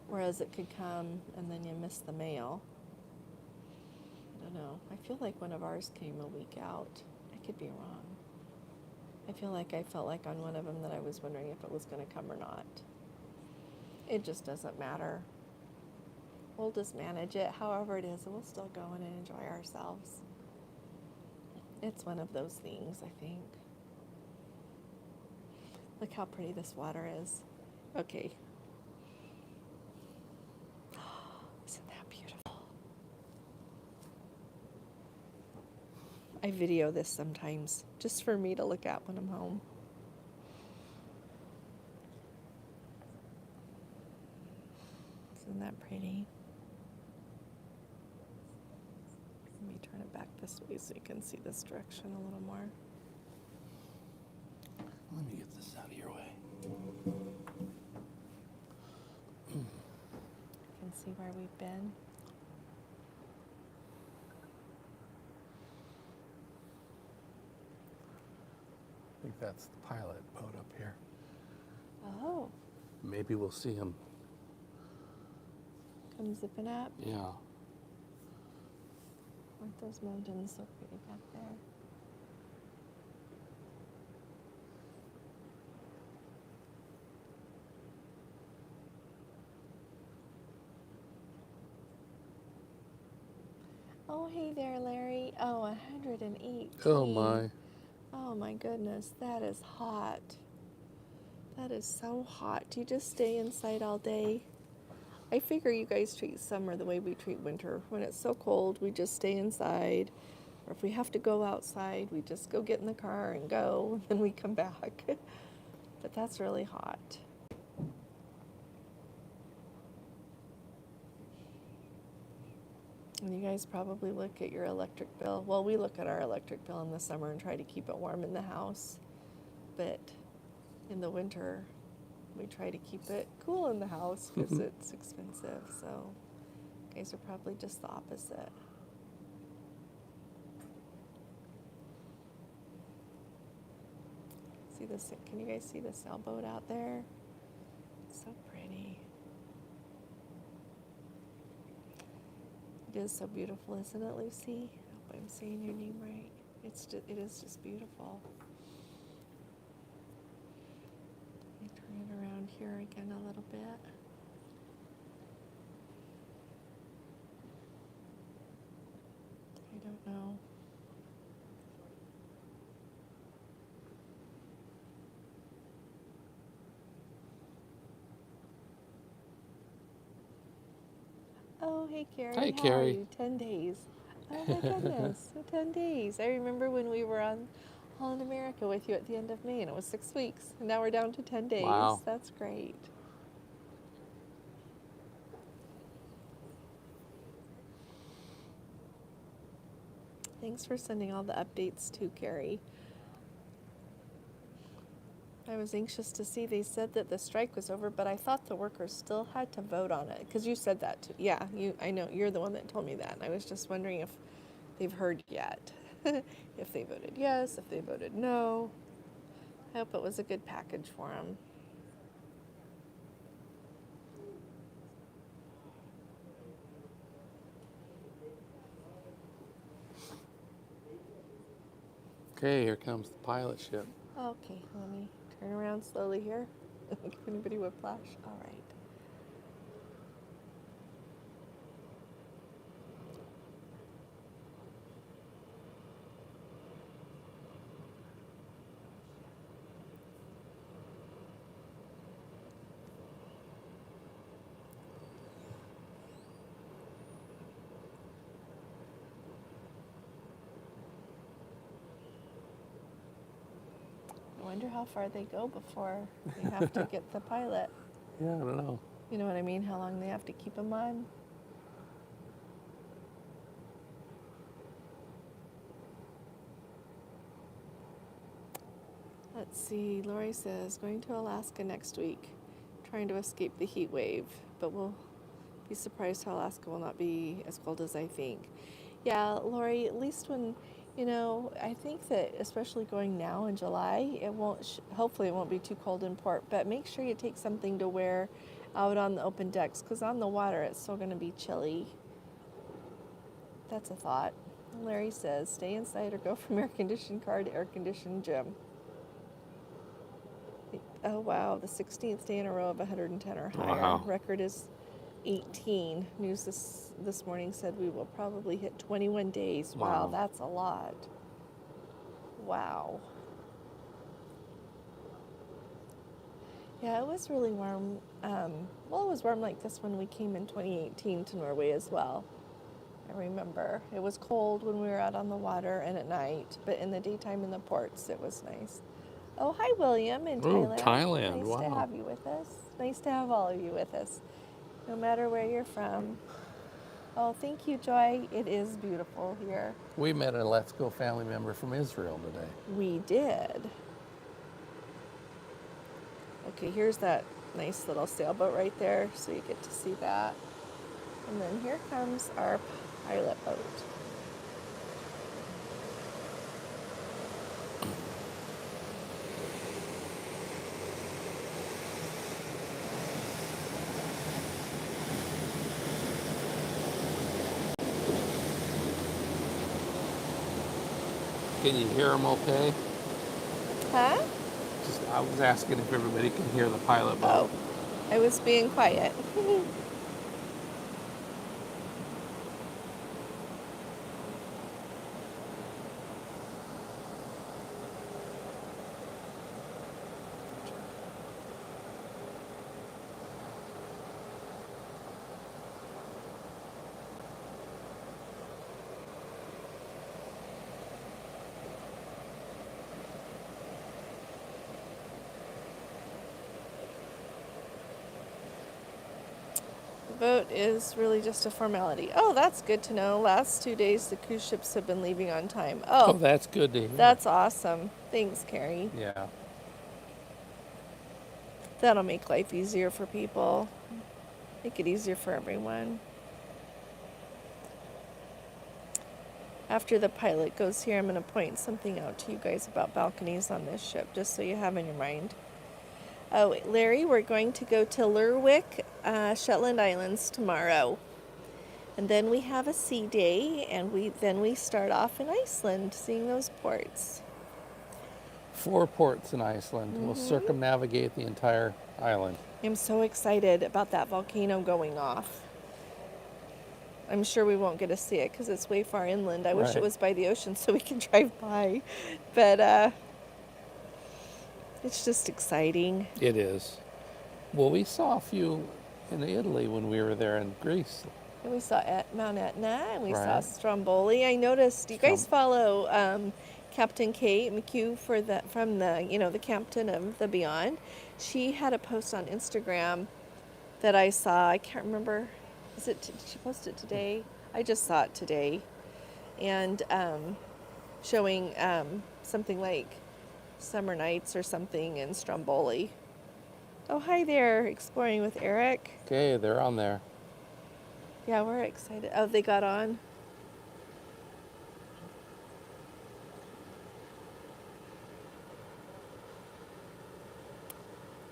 whereas it could come and then you miss the mail. I don't know. I feel like one of ours came a week out. I could be wrong. I feel like I felt like on one of them that I was wondering if it was going to come or not. It just doesn't matter. We'll just manage it however it is, and we'll still go in and enjoy ourselves. It's one of those things, I think. Look how pretty this water is. Okay. Isn't that beautiful? I video this sometimes, just for me to look at when I'm home. Isn't that pretty? Let me turn it back this way so you can see this direction a little more. Let me get this out of your way. You can see where we've been. I think that's the pilot boat up here. Oh, Maybe we'll see him. come zipping up. Yeah. Aren't those mountains so pretty back there? Oh, hey there, Larry. Oh, 108. Oh my. Oh my goodness, that is hot. That is so hot. Do you just stay inside all day? I figure you guys treat summer the way we treat winter. When it's so cold, we just stay inside. Or if we have to go outside, we just go get in the car and go, and then we come back. But that's really hot. And you guys probably look at your electric bill. Well, we look at our electric bill in the summer and try to keep it warm in the house. But in the winter, we try to keep it cool in the house because it's expensive. So you guys are probably just the opposite. See this? Can you guys see the sailboat out there? It's so pretty. It is so beautiful, isn't it, Lucy? I hope I'm saying your name right. It is just beautiful. Let me turn it around here again a little bit. I don't know. Oh, hey, Carrie. Hi, How Carrie. are you? 10 days. Oh, my goodness. 10 days. I remember when we were on Holland America with you at the end of May, and it was 6 weeks. And now we're down to 10 days. Wow. That's great. Thanks for sending all the updates too, Carrie. I was anxious to see they said that the strike was over, but I thought the workers still had to vote on it because you said that too. Yeah, I know you're the one that told me that, and I was just wondering if they've heard yet, if they voted yes, if they voted no. I hope it was a good package for them. Okay, here comes the pilot ship. Okay, let me turn around slowly here. Give anybody whiplash? All right. wonder how far they go before they have to get the pilot. Yeah, I don't know. You know what I mean? How long they have to keep them on? Let's see. Lori says, going to Alaska next week, trying to escape the heat wave, but we'll be surprised how Alaska will not be as cold as I think. Yeah, Lori, at least when, I think that especially going now in July, it won't, hopefully it won't be too cold in port, but make sure you take something to wear out on the open decks, because on the water it's still going to be chilly. That's a thought. Larry says, stay inside or go from air-conditioned car to air-conditioned gym. Oh, wow, the 16th day in a row of 110 or higher. Wow. Record is 18. News this morning said we will probably hit 21 days. Wow, that's a lot. Wow. Yeah, it was really warm. Well, it was warm like this when we came in 2018 to Norway as well. I remember. It was cold when we were out on the water and at night, but in the daytime in the ports, it was nice. Oh, hi, William in Thailand. Thailand. Nice Wow. to have you with us. Nice to have all of you with us, no matter where you're from. Oh, thank you, Joy. It is beautiful here. We met a Let's Go family member from Israel today. We did. Okay, here's that nice little sailboat right there, so you get to see that. And then here comes our pilot boat. Can you hear them okay? Huh? I was asking if everybody can hear the pilot boat. Oh, I was being quiet. Vote is really just a formality. Oh, that's good to know. Last 2 days, the cruise ships have been leaving on time. Oh, that's good to hear. That's awesome. Thanks, Carrie. Yeah. That'll make life easier for people. Make it easier for everyone. After the pilot goes here, I'm going to point something out to you guys about balconies on this ship, just so you have in your mind. Oh, Larry, we're going to go to Lerwick, Shetland Islands tomorrow. And then we have a sea day, and we start off in Iceland, seeing those ports. 4 ports in Iceland. Mm-hmm. We'll circumnavigate the entire island. I'm so excited about that volcano going off. I'm sure we won't get to see it because it's way far inland. I wish it was by the ocean so we can drive by. But it's just exciting. It is. Well, we saw a few in Italy when we were there in Greece. And we saw Mount Etna, and we saw Stromboli. I noticed you guys follow Captain Kate McHugh from the captain of the Beyond. She had a post on Instagram that I saw. I can't remember. Did she post it today? I just saw it today, and showing something like summer nights or something in Stromboli. Oh, hi there, exploring with Eric. Okay, they're on there. Yeah, we're excited. Oh, they got on.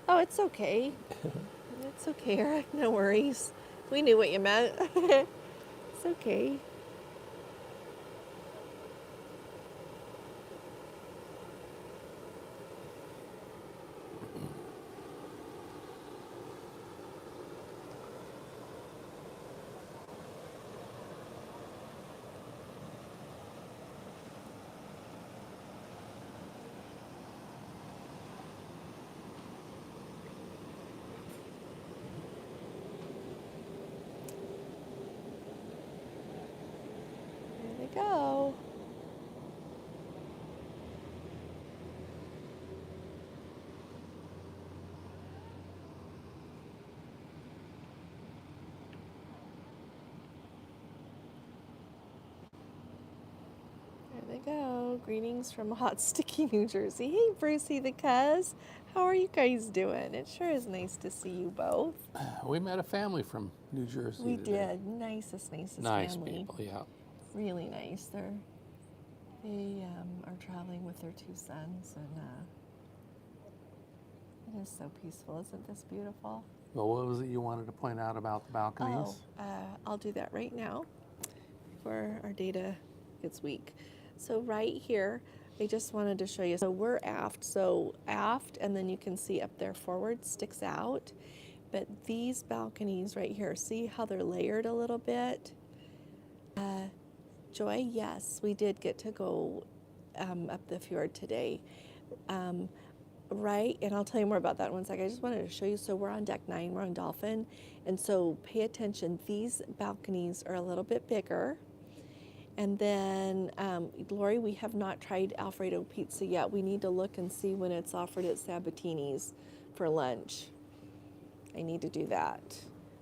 Oh, it's okay. It's okay, Eric. No worries. We knew what you meant. It's okay. Oh, greetings from hot, sticky New Jersey. Hey, Brucey the Cuz. How are you guys doing? It sure is nice to see you both. We met a family from New Jersey We today. did. Nicest Nice family. people, yeah. Really nice. They are traveling with their 2 sons, and it is so peaceful. Isn't this beautiful? Well, what was it you wanted to point out about the balconies? I'll do that right now before our data gets weak. So right here, I just wanted to show you. So we're aft. So aft, and then you can see up there forward sticks out. But these balconies right here, see how they're layered a little bit? Joy, yes, we did get to go up the fjord today. Right, and I'll tell you more about that in one second. I just wanted to show you. So we're on deck 9, we're on Dolphin, and so pay attention. These balconies are a little bit bigger. And then, Lori, we have not tried Alfredo pizza yet. We need to look and see when it's offered at Sabatini's for lunch. I need to do that.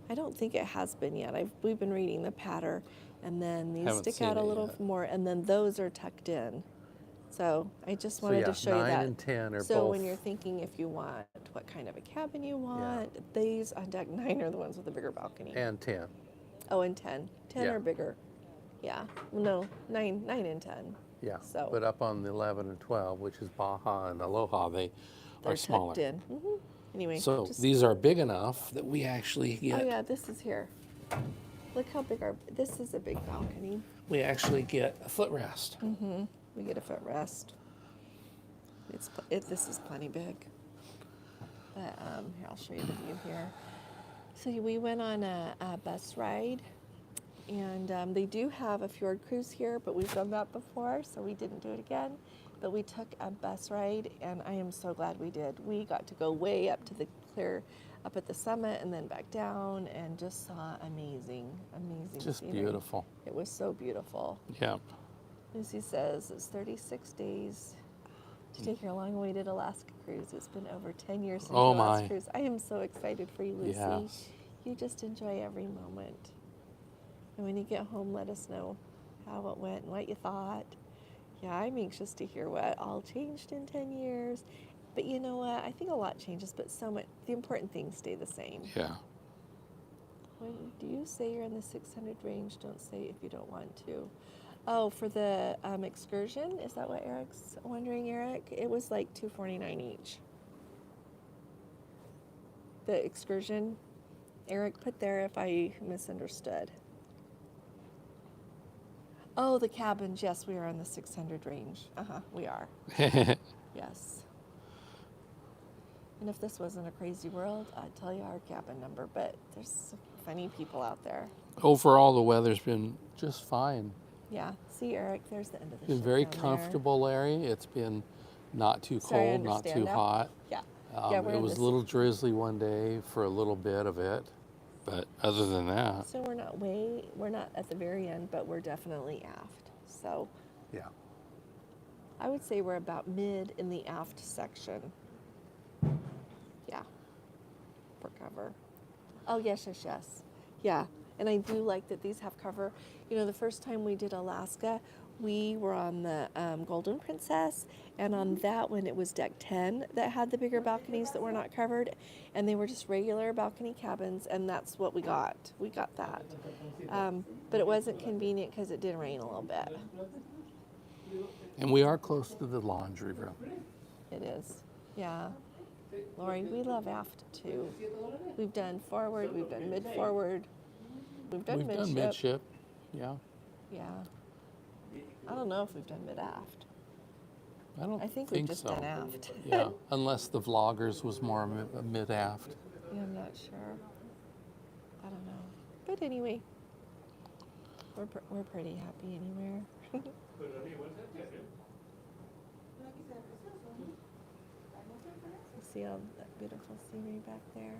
I don't think it has been yet. We've been reading the patter, and then these Haven't stick out seen a it little yet. more, and then those are tucked in. So I just So wanted yeah, to show you 9 that. and 10 are so both. when you're thinking if you want what kind of a cabin you want, these on deck 9 are the ones with the bigger balcony. And 10. Oh, and 10. 10 Yeah. are bigger. Yeah. No, 9 and 10. Yeah. So But up on the 11 and 12, which is Baja and Aloha, they they're are smaller. tucked in. Anyway. So just, these are big enough that we actually get. Oh yeah, this is here. Look how big this is a big balcony. We actually get a footrest. We get a footrest. This is plenty big. But here, I'll show you the view here. So we went on a bus ride, and they do have a fjord cruise here, but we've done that before, so we didn't do it again. But we took a bus ride, and I am so glad we did. We got to go way up to the up at the summit, and then back down, and just saw amazing Just scenery. beautiful. It was so beautiful. Yep. Lucy says it's 36 days to take your long-awaited Alaska cruise. It's been over 10 years since Oh your last my. cruise. I am so excited for you, Lucy. Yes. You just enjoy every moment. And when you get home, let us know how it went and what you thought. Yeah, I'm anxious to hear what all changed in 10 years. But you know what? I think a lot changes, but so much. The important things stay the same. Yeah. When do you say you're in the 600 range? Don't say if you don't want to. Oh, for the excursion? Is that what Eric's wondering, Eric? It was like $249 each. The excursion, Eric put there if I misunderstood. Oh, the cabins. Yes, we are in the 600 range. We are. Yes. And if this wasn't a crazy world, I'd tell you our cabin number, but there's some funny people out there. Overall, the weather's been just fine. Yeah. See, Eric, there's the end of the It's been ship very down there. comfortable, Larry. It's been not too Sorry, I cold, not too understand that. hot. Yeah. Yeah, we're It in was this- a little drizzly one day for a little bit of it, but other than that, So we're not at the very end, but we're definitely aft. So yeah. I would say we're about mid in the aft section. Yeah. For cover. Oh, yes. Yeah. And I do like that these have cover. You know, the first time we did Alaska, we were on the Golden Princess, and on that one it was deck 10 that had the bigger balconies that were not covered, and they were just regular balcony cabins, and that's what we got. We got that. But it wasn't convenient because it did rain a little bit. And we are close to the laundry room. It is. Yeah. Lori, we love aft too. We've done forward, we've done mid forward, we've done midship. Done midship. Yeah. Yeah. I don't know if we've done mid aft. I think we've just so. done aft. Yeah, unless the vloggers was more mid-aft. Yeah, I'm not sure. I don't know. But anyway, we're pretty happy anywhere. See all that beautiful scenery back there?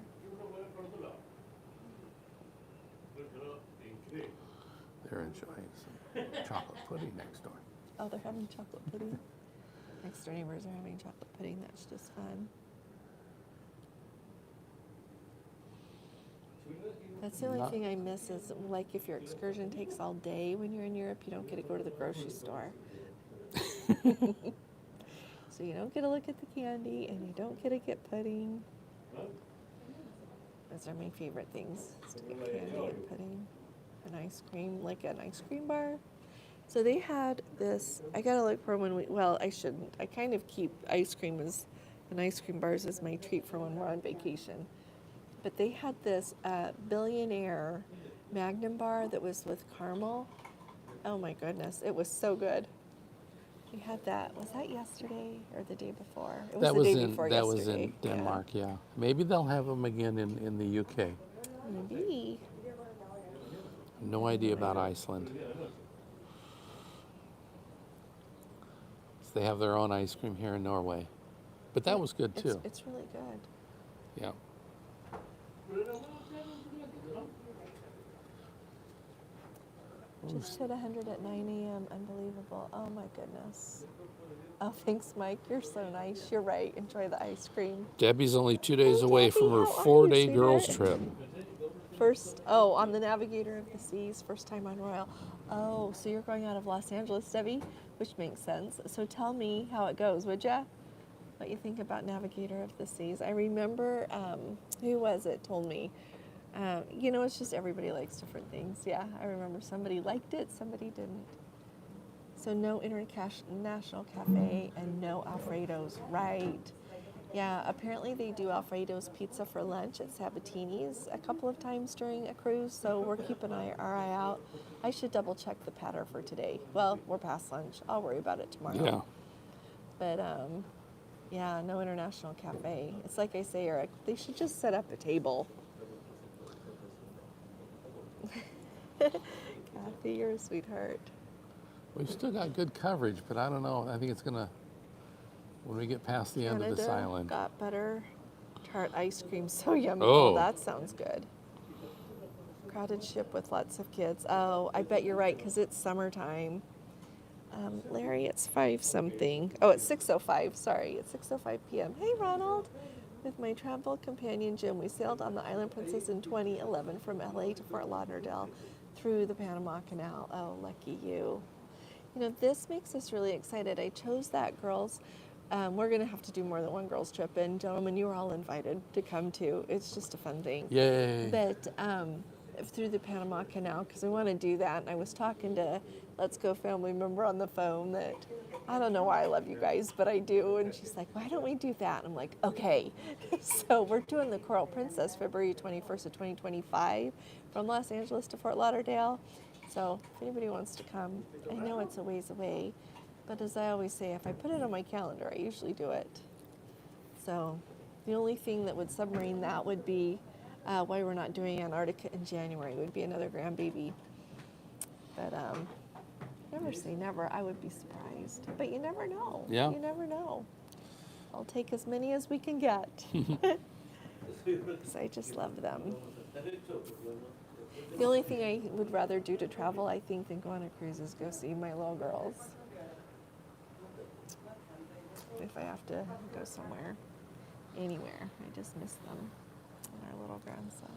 They're enjoying some chocolate pudding next door. Oh, they're having chocolate pudding? Next door neighbors are having chocolate pudding. That's just fun. That's the only thing I miss is, like, if your excursion takes all day when you're in Europe, you don't get to go to the grocery store. So you don't get to look at the candy and you don't get to get pudding. Those are my favorite things, is to get candy and pudding and ice cream, like an ice cream bar. So they had this, I gotta look for when I shouldn't. I kind of keep ice cream and ice cream bars as my treat for when we're on vacation. But they had this billionaire Magnum bar that was with caramel. Oh my goodness, it was so good. We had that. Was that yesterday or the day before? It was That the was day in before that yesterday. was in Denmark, yeah. Maybe they'll have them again in the UK. Maybe. No idea about Iceland. They have their own ice cream here in Norway. But that was good too. It's really good. Yeah. Just hit 100 at 9 a.m. Unbelievable. Oh my goodness. Oh, thanks, Mike. You're so nice. You're right. Enjoy the ice cream. Debbie's only 2 days away Debbie, from her how are you, 4-day sweetheart? girls trip. On the Navigator of the Seas, first time on Royal. Oh, so you're going out of Los Angeles, Debbie, which makes sense. So tell me how it goes, would ya? What you think about Navigator of the Seas? I remember, who was it, told me. It's just everybody likes different things. Yeah, I remember somebody liked it, somebody didn't. So no international cafe and no Alfredo's, right? Yeah, apparently they do Alfredo's pizza for lunch at Sabatini's a couple of times during a cruise, so we're keeping our eye out. I should double check the patter for today. Well, we're past lunch. I'll worry about it tomorrow. Yeah. But yeah, no international cafe. It's like I say, Eric, they should just set up a table. Kathy, you're a sweetheart. We've still got good coverage, but I don't know. I think it's gonna, when we get past the end of this Canada island. got better tart ice cream, so yummy. Oh. That sounds good. Crowded ship with lots of kids. Oh, I bet you're right, because it's summertime. Larry, it's 5 something. Oh, it's 6:05. Sorry, it's 6:05 p.m. Hey, Ronald. With my travel companion Jim, we sailed on the Island Princess in 2011 from LA to Fort Lauderdale through the Panama Canal. Oh, lucky you. This makes us really excited. I chose that girls. We're going to have to do more than one girls trip, and gentlemen, you are all invited to come too. It's just a fun thing. Yay. But through the Panama Canal, because I want to do that. And I was talking to Let's Go family member on the phone that, I don't know why I love you guys, but I do. And she's like, why don't we do that? And I'm like, okay. So we're doing the Coral Princess February 21st of 2025 from Los Angeles to Fort Lauderdale. So if anybody wants to come, I know it's a ways away, but as I always say, if I put it on my calendar, I usually do it. So the only thing that would submarine that would be why we're not doing Antarctica in January. It would be another grandbaby. But never say never. I would be surprised. But you never know. Yeah. You never know. I'll take as many as we can get. Because I just love them. The only thing I would rather do to travel, I think, than go on a cruise is go see my little girls. If I have to go somewhere, anywhere, I just miss them. And our little grandson.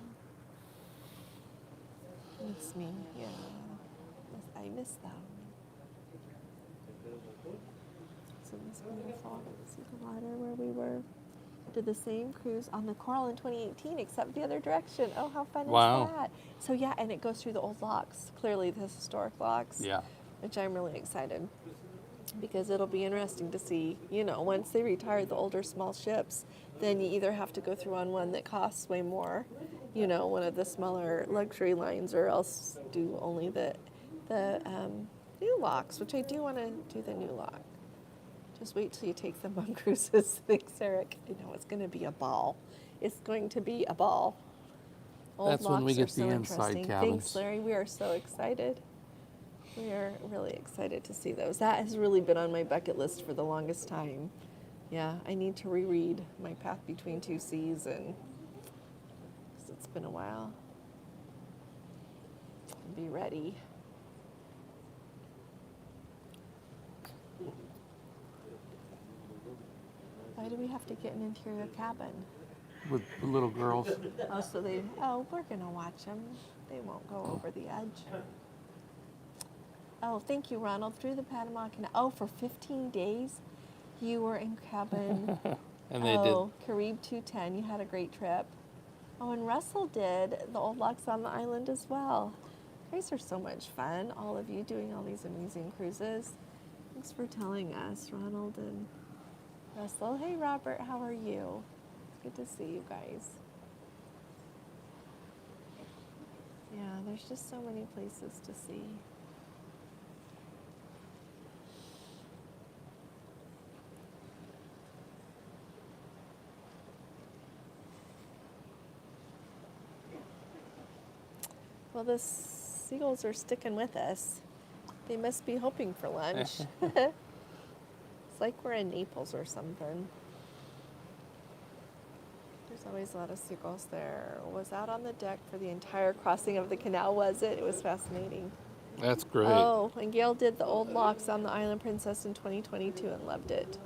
Miss me, yeah. I miss them. Isn't this wonderful? See the water where we were? Did the same cruise on the Coral in 2018, except the other direction. Oh, how fun is that? So yeah, and it goes through the old locks, clearly the historic locks. Yeah. Which I'm really excited, because it'll be interesting to see, once they retire the older small ships, then you either have to go through on one that costs way more, one of the smaller luxury lines, or else do only the new locks, which I do want to do the new lock. Just wait till you take them on cruises. Thanks, Eric. I know it's going to be a ball. It's going to be a ball. Old That's when we locks get are so the inside interesting. cabins. Thanks, Larry. We are so excited. We are really excited to see those. That has really been on my bucket list for the longest time. Yeah, I need to reread My Path Between Two Seas, and 'cause it's been a while. Be ready. Why do we have to get an interior cabin? With the little girls. We're gonna watch them. They won't go over the edge. Oh, thank you, Ronald. Through the Panama Canal. Oh, for 15 days, you were in cabin. And they did. Carib 210. You had a great trip. Oh, and Russell did the old locks on the island as well. You guys are so much fun, all of you doing all these amazing cruises. Thanks for telling us, Ronald and Russell. Hey, Robert, how are you? It's good to see you guys. Yeah, there's just so many places to see. Well, the seagulls are sticking with us. They must be hoping for lunch. It's like we're in Naples or something. There's always a lot of seagulls there. Was out on the deck for the entire crossing of the canal, was it? It was fascinating. That's great. Oh, and Gail did the old locks on the Island Princess in 2022 and loved it.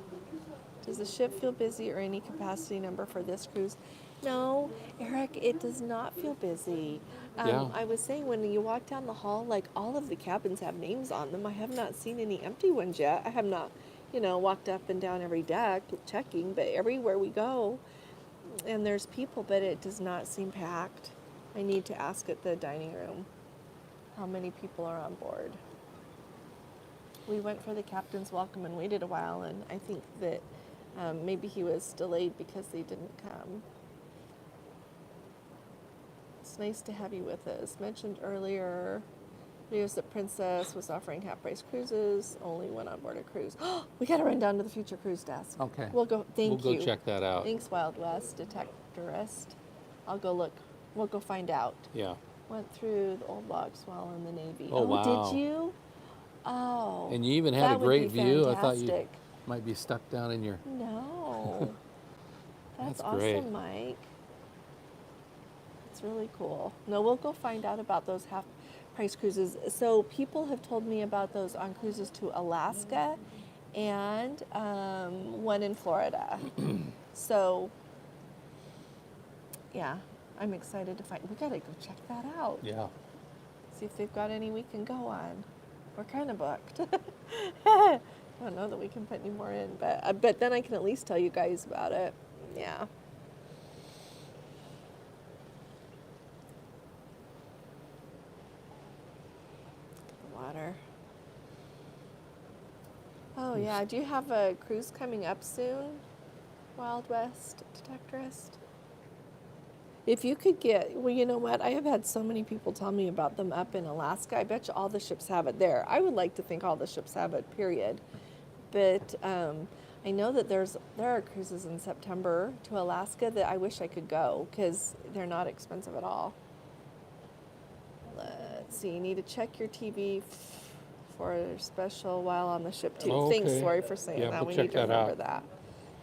Does the ship feel busy or any capacity number for this cruise? No, Eric, it does not feel busy. Yeah. I was saying when you walk down the hall, like all of the cabins have names on them. I have not seen any empty ones yet. I have not, walked up and down every deck checking, but everywhere we go, and there's people, but it does not seem packed. I need to ask at the dining room how many people are on board. We went for the captain's welcome and waited a while, and I think that maybe he was delayed because they didn't come. It's nice to have you with us. Mentioned earlier, news that Princess was offering half-price cruises, only went on board a cruise. We got to run down to the Future Cruise Desk. Okay. We'll go. Thank you. We'll go check that out. Thanks, Wild West Detectorist. I'll go look. We'll go find out. Yeah. Went through the old logs while in the Navy. Oh, wow. Did you? Oh. And you even had that a would great be view. I thought you fantastic. might be stuck down in your... No. That's That's great. awesome, Mike. It's really cool. No, we'll go find out about those half-price cruises. So people have told me about those on cruises to Alaska and one in Florida. So, yeah, I'm excited to find. We gotta go check that out. Yeah. See if they've got any we can go on. We're kind of booked. I don't know that we can put any more in, but then I can at least tell you guys about it. Yeah. Water. Oh yeah, do you have a cruise coming up soon? Wild West Detectorist? If you could get, well, you know what? I have had so many people tell me about them up in Alaska. I bet you all the ships have it there. I would like to think all the ships have it, period. But I know that there are cruises in September to Alaska that I wish I could go because they're not expensive at all. Let's see, you need to check your TV for a special while on the ship too. Oh, Thanks, okay. Lori, for saying Yeah, that. we'll We check need to that remember out. that.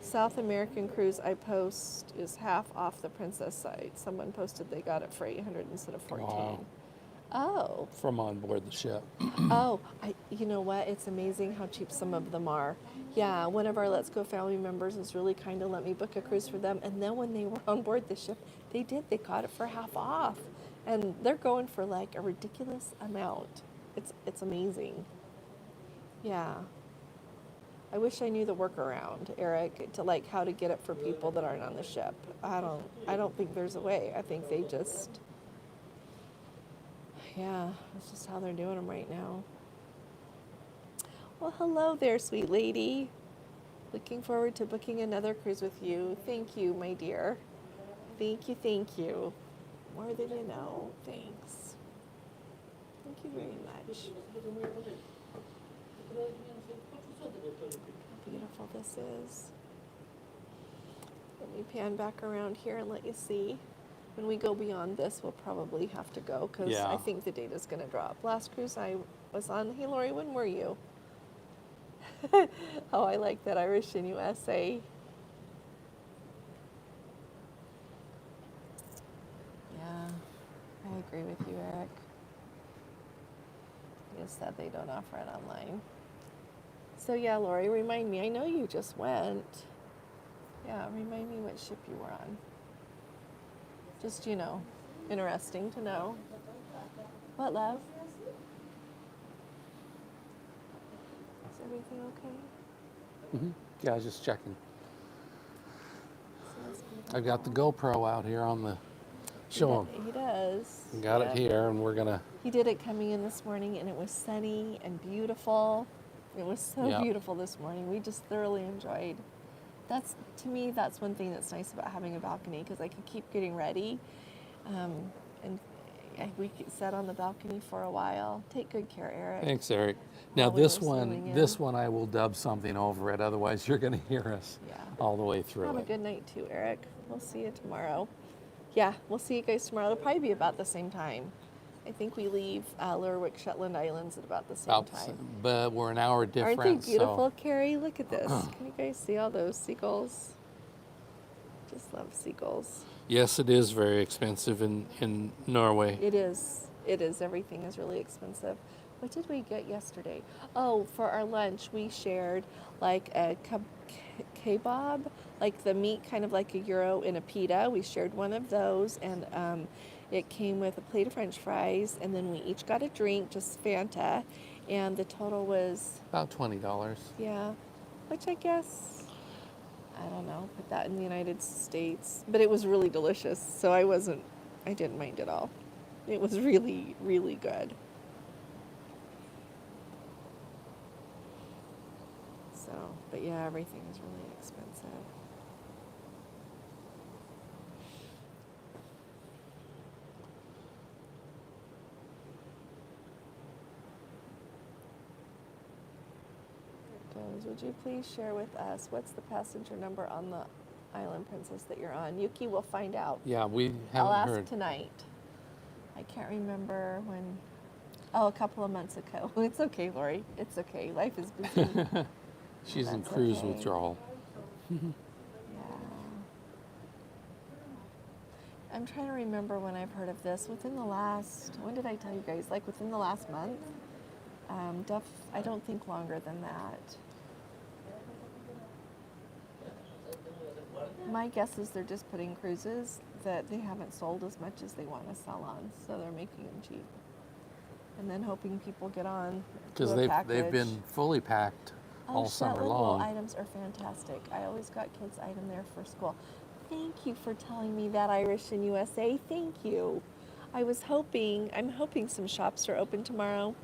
South American cruise I post is half off the Princess site. Someone posted they got it for 800 instead of 14. Wow. Oh. From on board the ship. Oh, you know what? It's amazing how cheap some of them are. Yeah, one of our Let's Go family members was really kind to let me book a cruise for them. And then when they were on board the ship, they got it for half off. And they're going for like a ridiculous amount. It's amazing. Yeah. I wish I knew the workaround, Eric, to like how to get it for people that aren't on the ship. I don't think there's a way. I think they just, yeah, that's just how they're doing them right now. Well, hello there, sweet lady. Looking forward to booking another cruise with you. Thank you, my dear. Thank you, thank you. More than you know. Thanks. Thank you very much. How beautiful this is. Let me pan back around here and let you see. When we go beyond this, we'll probably have to go because Yeah. I think the data's going to drop. Last cruise I was on, hey Lori, when were you? Oh, I like that Irish in USA. Yeah, I agree with you, Eric. You said they don't offer it online. So yeah, Lori, remind me. I know you just went. Yeah, remind me what ship you were on. Just, interesting to know. What, love? everything okay? Yeah, I was just checking. So let's go I've got the GoPro out here on the show 'em. He does. Got Yeah. it here, and we're gonna. He did it coming in this morning, and it was sunny and beautiful. It was so Yeah. beautiful this morning. We just thoroughly enjoyed. That's, to me, that's one thing that's nice about having a balcony, because I could keep getting ready, and we could sit on the balcony for a while. Take good care, Eric. Thanks, Eric. Now While we this were swimming in. this one I will dub something over it. Otherwise, you're gonna hear us Yeah. all the way through Have a it. good night too, Eric. We'll see you tomorrow. Yeah, we'll see you guys tomorrow. It'll probably be about the same time. I think we leave Lerwick, Shetland Islands at about the same time. But we're an hour different. Aren't they beautiful, So Carrie? Look at this. Can you guys see all those seagulls? Just love seagulls. yes, it is very expensive in Norway. It is. It is. Everything is really expensive. What did we get yesterday? Oh, for our lunch, we shared like a kebab, like the meat kind of like a gyro in a pita. We shared one of those, and it came with a plate of French fries, and then we each got a drink, just Fanta, and the total was, About $20. yeah, which I guess, I don't know, put that in the United States, but it was really delicious, so I didn't mind at all. It was really, really good. So, but yeah, everything is really expensive. Would you please share with us what's the passenger number on the Island Princess that you're on? Yuki will find out. Yeah, we I'll haven't ask heard. tonight. I can't remember when. Oh, a couple of months ago. It's okay, Lori. It's okay. Life is busy. She's in That's cruise okay. withdrawal. Yeah. I'm trying to remember when I've heard of this. When did I tell you guys? Like within the last month? I don't think longer than that. My guess is they're just putting cruises that they haven't sold as much as they want to sell on, so they're making them cheap. And then hoping people get on Because to a they've package. been fully packed all summer Shetland long. wool items are fantastic. I always got kids' item there for school. Thank you for telling me that, Irish in USA. Thank you. I'm hoping some shops are open tomorrow,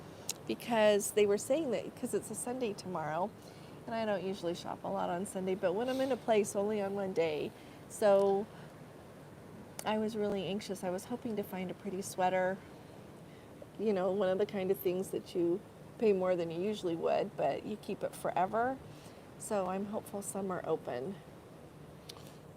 because they were saying that because it's a Sunday tomorrow, and I don't usually shop a lot on Sunday, but when I'm in a place, only on one day. So I was really anxious. I was hoping to find a pretty sweater, one of the kind of things that you pay more than you usually would, but you keep it forever. So I'm hopeful some are open.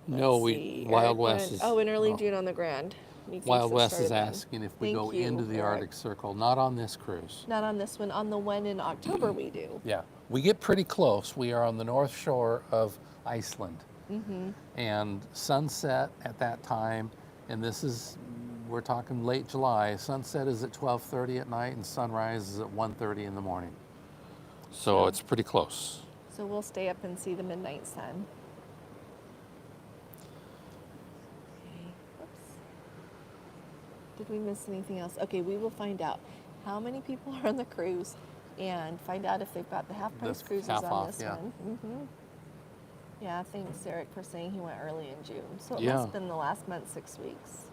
No, Let's see. Wild Eric West went- is. in early June on the Grand. He thinks Wild it West is started then. asking if we Thank go you, into the Eric. Arctic Circle. Not on this cruise. Not on this one. On the one in October, we do. Yeah, we get pretty close. We are on the north shore of Iceland, and sunset at that time. And we're talking late July. Sunset is at 12:30 at night, and sunrise is at 1:30 in the morning. So it's pretty close. So we'll stay up and see the midnight sun. Okay. Oops. Did we miss anything else? Okay, we will find out how many people are on the cruise and find out if they've got the half price The cruises half on off, this yeah. one. Yeah, thanks, Eric, for saying he went early in June. So it Yeah. must have been the last month, 6 weeks.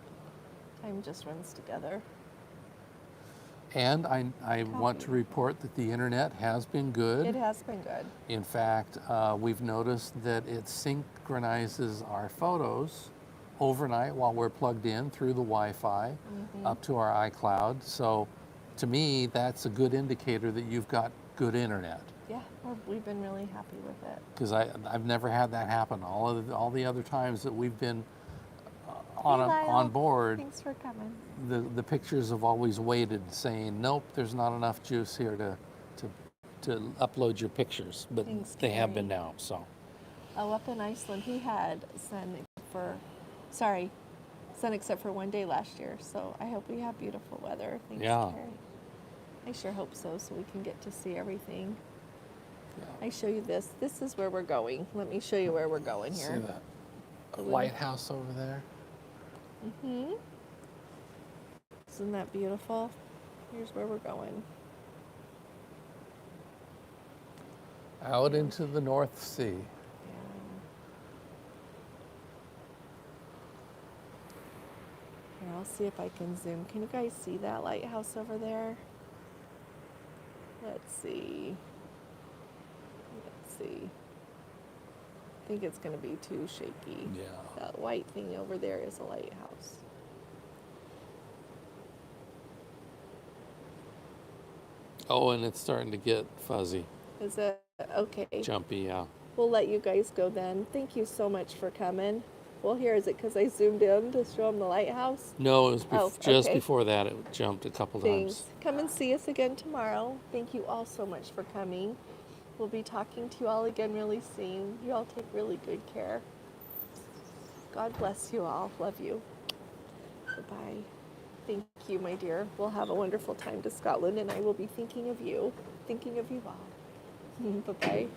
Time just runs together. And I want to report that the internet has been good. It has been good. In fact, we've noticed that it synchronizes our photos overnight while we're plugged in through the Wi-Fi up to our iCloud. So to me, that's a good indicator that you've got good internet. Yeah, we've been really happy with it. Because I've never had that happen. All the other times that we've been Hey, Lyle. on board, Thanks for coming. the pictures have always waited, saying, nope, there's not enough juice here to upload your pictures. But Thanks, they have Carrie. been now. So Oh, up in Iceland, he had sun except for one day last year. So I hope we have beautiful weather. Thanks, Yeah. Carrie. I sure hope so we can get to see everything. yeah. I show you this. This is where we're going. Let me show you where we're going See here. that lighthouse over there? Isn't that beautiful? Here's where we're going. Out into the North Sea. Yeah. Here, I'll see if I can zoom. Can you guys see that lighthouse over there? Let's see. Let's see. I think it's going to be too shaky. Yeah. That white thing over there is a lighthouse. Oh, and it's starting to get fuzzy, Is it? Okay. jumpy, yeah. We'll let you guys go then. Thank you so much for coming. Well, here, is it because I zoomed in to show them the lighthouse? No, it was Oh, just okay. before that. It jumped a couple Thanks. times. Come and see us again tomorrow. Thank you all so much for coming. We'll be talking to you all again really soon. You all take really good care. God bless you all. Love you. Bye-bye. Thank you, my dear. We'll have a wonderful time to Scotland, and I will be thinking of you all. Bye-bye.